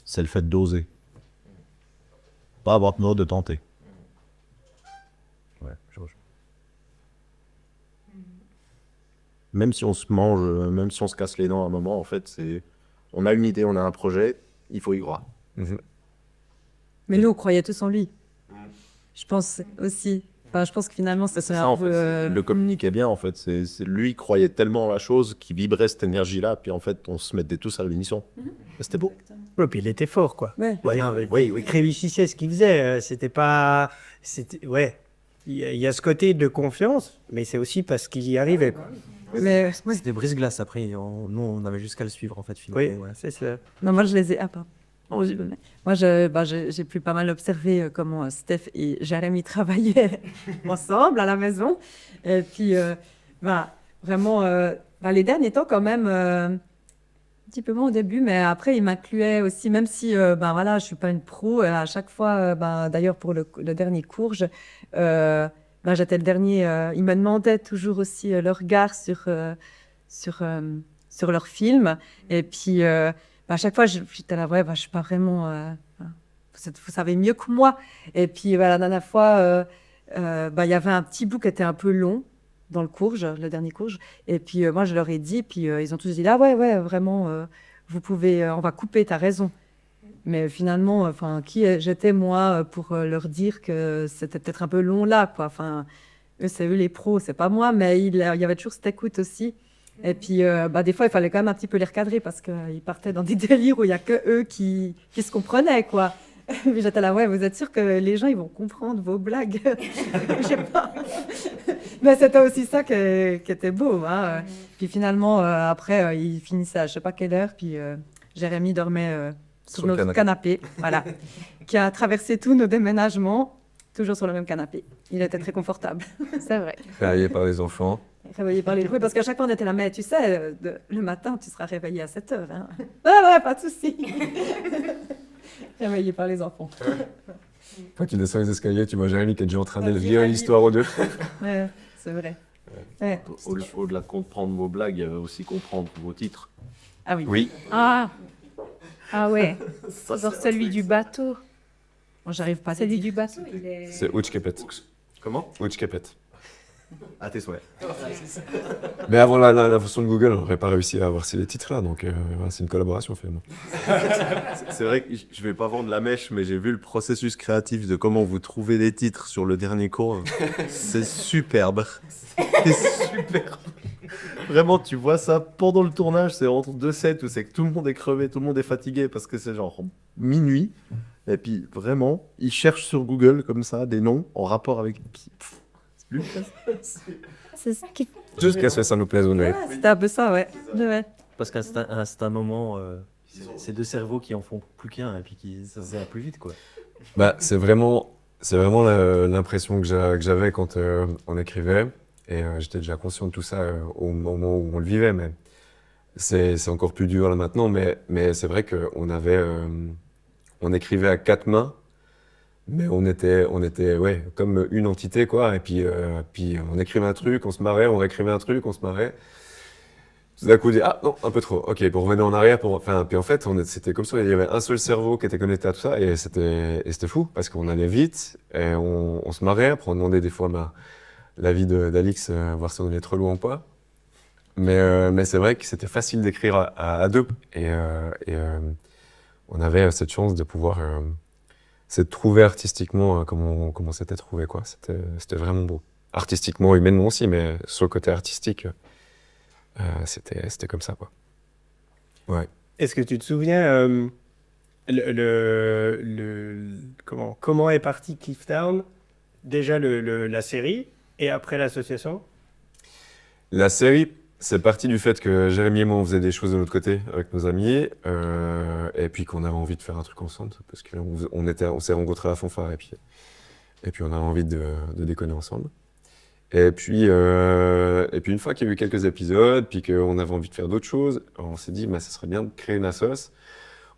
C'est le fait d'oser. Pas avoir peur de tenter. Ouais, je rejoins. Même si on se mange, même si on se casse les dents à un moment, en fait, on a une idée, on a un projet, il faut y croire. Mhm. Mais nous, on croyait tous en lui. Je pense aussi. Enfin, je pense que finalement, ça serait Ça, un en peu... fait, le communiquait bien, en fait. Lui, il croyait tellement en la chose qu'il vibrait cette énergie-là, puis en fait, on se mettait tous à l'unisson. C'était beau. Et puis il était fort, quoi. Ouais. Oui. Il réussissait ce qu'il faisait. C'était pas. Ouais. Il y a ce côté de confiance, mais c'est aussi parce qu'il y arrivait, quoi. Mais C'était brise-glace après, nous on avait juste qu'à le suivre en fait. Oui, ouais. c'est ça. non, moi, je les ai... Ah, pardon. Moi, j'ai pu pas mal observer comment Steph et Jérémy travaillaient ensemble à la maison. Et puis, vraiment, les derniers temps, quand même, un petit peu moins au début, mais après, ils m'incluaient aussi, même si, je suis pas une pro, à chaque fois, d'ailleurs, pour le dernier cours, j'étais le dernier, ils me demandaient toujours aussi leur regard sur leur film. Et puis, à chaque fois, j'étais là, je suis pas vraiment... vous savez mieux que moi. Et puis, la dernière fois, il y avait un petit bout qui était un peu long dans le dernier courge. Et puis, moi, je leur ai dit, puis ils ont tous dit, ouais, vraiment, vous pouvez, on va couper, t'as raison. Mais finalement, qui j'étais, moi, pour leur dire que c'était peut-être un peu long là, quoi. Enfin, eux, c'est eux les pros, c'est pas moi, mais il y avait toujours cette écoute aussi. Et puis, des fois, il fallait quand même un petit peu les recadrer parce qu'ils partaient dans des délires où il n'y a que eux qui se comprenaient, quoi. Puis j'étais là, ouais, vous êtes sûr que les gens, ils vont comprendre vos blagues? Je sais pas. Mais c'était aussi ça qui était beau, hein. Puis finalement, après, ils finissaient à je sais pas quelle heure, puis Jérémy dormait sur notre canapé, voilà, qui a traversé tous nos déménagements. toujours sur le même canapé. Il était très confortable. C'est vrai. Réveillé par les enfants. Réveillé par les... Oui, parce qu'à chaque fois, on était là, mais tu sais, le matin, tu seras réveillé à 7 heures. Hein. Ouais, pas de souci. Réveillé par les enfants. Quand tu descends les escaliers, tu vois Jérémy qui est déjà en train de Ouais, lire Jérémy. l'histoire aux deux. Ouais, c'est vrai. Ouais. Au-delà de comprendre vos blagues, il y avait aussi comprendre vos titres. Ah oui. Oui. Ah ouais. Genre celui du bateau. Moi, j'arrive pas à Celui dire. du bateau, il est... C'est Ouchkepet. Comment? Ouchkepet. À tes souhaits. Mais avant la version de Google, on n'aurait pas réussi à avoir ces titres-là, donc voilà, c'est une collaboration finalement. C'est vrai que je vais pas vendre la mèche, mais j'ai vu le processus créatif de comment vous trouvez des titres sur le dernier cours. C'est superbe. C'est superbe. Vraiment, tu vois ça pendant le tournage, c'est entre deux sets où c'est que tout le monde est crevé, tout le monde est fatigué parce que c'est genre minuit. Et puis vraiment, ils cherchent sur Google comme ça des noms en rapport avec. C'est ça qui... Jusqu'à ce que ça nous plaise, on Ouais, c'était un peu ça, ouais. Ouais. Parce qu'à un certain moment, c'est deux cerveaux qui en font plus qu'un et puis ça va plus vite, quoi. Bah, c'est vraiment l'impression que j'avais quand on écrivait. Et j'étais déjà conscient de tout ça au moment où on le vivait. Mais c'est encore plus dur là maintenant. Mais c'est vrai qu'on on écrivait à quatre mains. Mais on était ouais, comme une entité, quoi. Et puis on écrivait un truc, on se marrait, on réécrivait un truc, on se marrait. Tout d'un coup, on dit, ah non, un peu trop. Ok, pour revenir en arrière. Puis en fait, c'était comme ça. Il y avait un seul cerveau qui était connecté à tout ça. Et c'était fou, parce qu'on allait vite, et on se marrait. Après, on demandait des fois l'avis d'Alix, voir si on allait trop loin ou pas. Mais c'est vrai que c'était facile d'écrire à deux. Et on avait cette chance de pouvoir se trouver artistiquement comme on s'était trouvé, quoi. C'était vraiment beau. Artistiquement, humainement aussi, mais sur le côté artistique, c'était comme ça, quoi. Ouais. Est-ce que tu te souviens comment est parti Cliff Town? Déjà la série et après l'association? La La série, c'est parti du fait que Jérémy et moi, on faisait des choses de l'autre côté avec nos amis, et puis qu'on avait envie de faire un truc ensemble, parce qu'on s'est rencontrés à la fanfare, et puis on avait envie de déconner ensemble. Et puis une fois qu'il y a eu quelques épisodes, puis qu'on avait envie de faire d'autres choses, on s'est dit, bah, ça serait bien de créer une assoce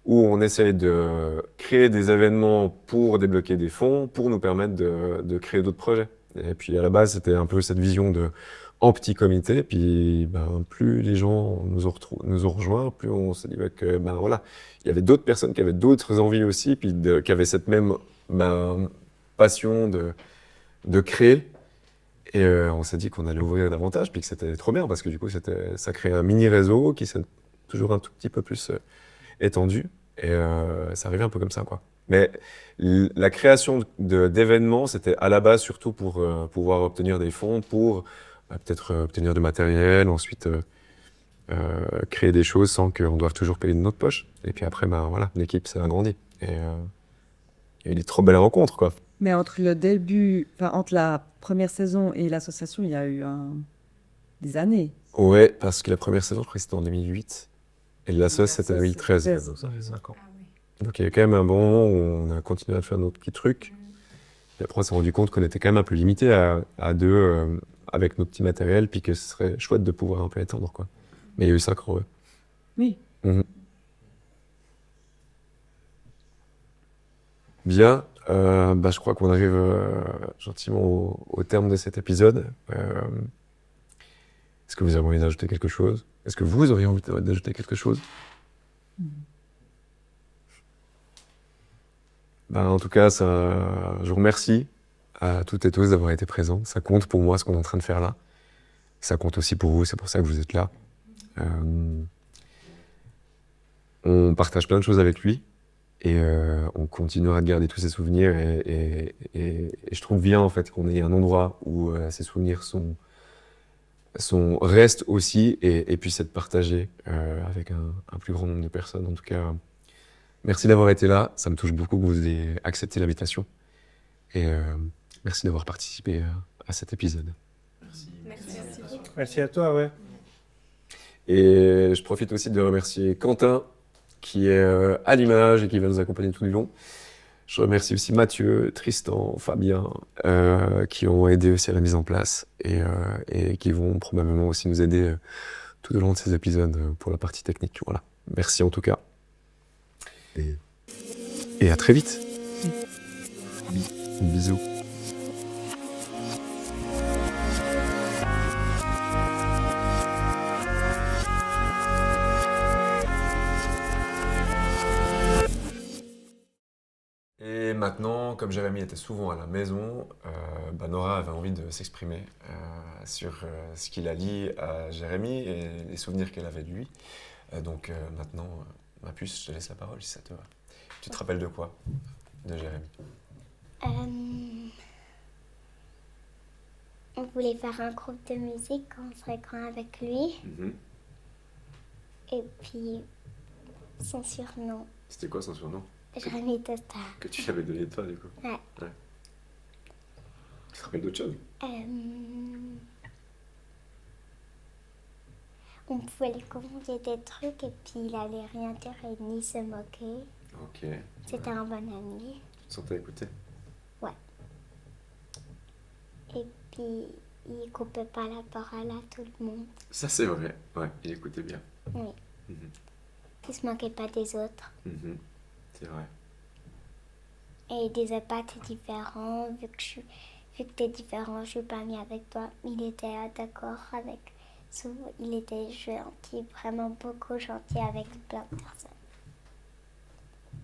où on essaye de créer des événements pour débloquer des fonds, pour nous permettre de créer d'autres projets. Et puis à la base, c'était un peu cette vision en petit comité, puis ben, plus les gens nous ont rejoints, plus on s'est dit que ben, voilà, il y avait d'autres personnes qui avaient d'autres envies aussi, puis qui avaient cette même passion de créer. Et on s'est dit qu'on allait ouvrir davantage, puis que c'était trop bien, parce que du coup, ça crée un mini réseau qui s'est toujours un tout petit peu plus étendu. Et ça arrivait un peu comme ça, quoi. Mais la création d'événements, c'était à la base surtout pour pouvoir obtenir des fonds, pour peut-être obtenir du matériel, ensuite créer des choses sans qu'on doive toujours payer de notre poche. Et puis après, ben, voilà, l'équipe s'est agrandie. Et il y a eu des trop belles rencontres, quoi. Mais entre la première saison et l'association, il y a eu des années. Ouais, parce que la première saison, je crois que c'était en 2008. Et la sauce, c'était en 2013. Ça fait 5 ans. Donc il y a quand même un bon moment où on a continué à faire notre petit truc. Et après, on s'est rendu compte qu'on était quand même un peu limité à deux avec nos petits matériels, puis que ce serait chouette de pouvoir un peu étendre, quoi. Mais il y a eu ça, creux. Oui. Bien, bah, je crois qu'on arrive gentiment au terme de cet épisode. Est-ce que vous avez envie d'ajouter quelque chose? Est-ce que vous auriez envie d'ajouter quelque chose? Ben, en tout cas, je vous remercie à toutes et tous d'avoir été présents. Ça compte pour moi ce qu'on est en train de faire là. Ça compte aussi pour vous, c'est pour ça que vous êtes là. On partage plein de choses avec lui et on continuera de garder tous ces souvenirs et je trouve bien en fait qu'on ait un endroit où ces souvenirs restent aussi et puissent être partagés avec un plus grand nombre de personnes. En tout cas, merci d'avoir été là. Ça me touche beaucoup que vous ayez accepté l'invitation. Et merci d'avoir participé à cet épisode. Merci à toi, ouais. Et je profite aussi de remercier Quentin, qui est à l'image et qui va nous accompagner tout du long. Je remercie aussi Mathieu, Tristan, Fabien, qui ont aidé aussi à la mise en place et qui vont probablement aussi nous aider tout au long de ces épisodes pour la partie technique. Voilà. Merci en tout cas. Et à très vite. Bisous. Et maintenant, comme Jérémy était souvent à la maison, Nora avait envie de s'exprimer sur ce qu'il a dit à Jérémy et les souvenirs qu'elle avait de lui. Donc maintenant, ma puce, je te laisse la parole si ça te va. Tu te rappelles de quoi, de Jérémy? On voulait faire un groupe de musique quand on serait grand avec lui. Et puis, son surnom, C'était quoi son surnom? Jérémy Testa. Que tu lui avais donné toi, du coup? Ouais. Tu te rappelles d'autre chose? On pouvait lui confier des trucs et puis il allait rien dire et ni se moquer. Ok. C'était un bon ami. Tu te sentais écouté? Ouais. Et puis, il coupait pas la parole à tout le monde. Ça, c'est vrai. Ouais, il écoutait bien. Oui. Il se moquait pas des autres. C'est vrai. Et il disait pas t'es différent, vu que t'es différent, je suis pas mis avec toi. Il était d'accord avec. Il était gentil, vraiment beaucoup gentil avec plein de personnes.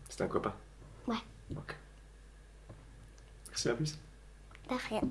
C'était un copain? Ouais. Ok. Merci, à plus. De rien.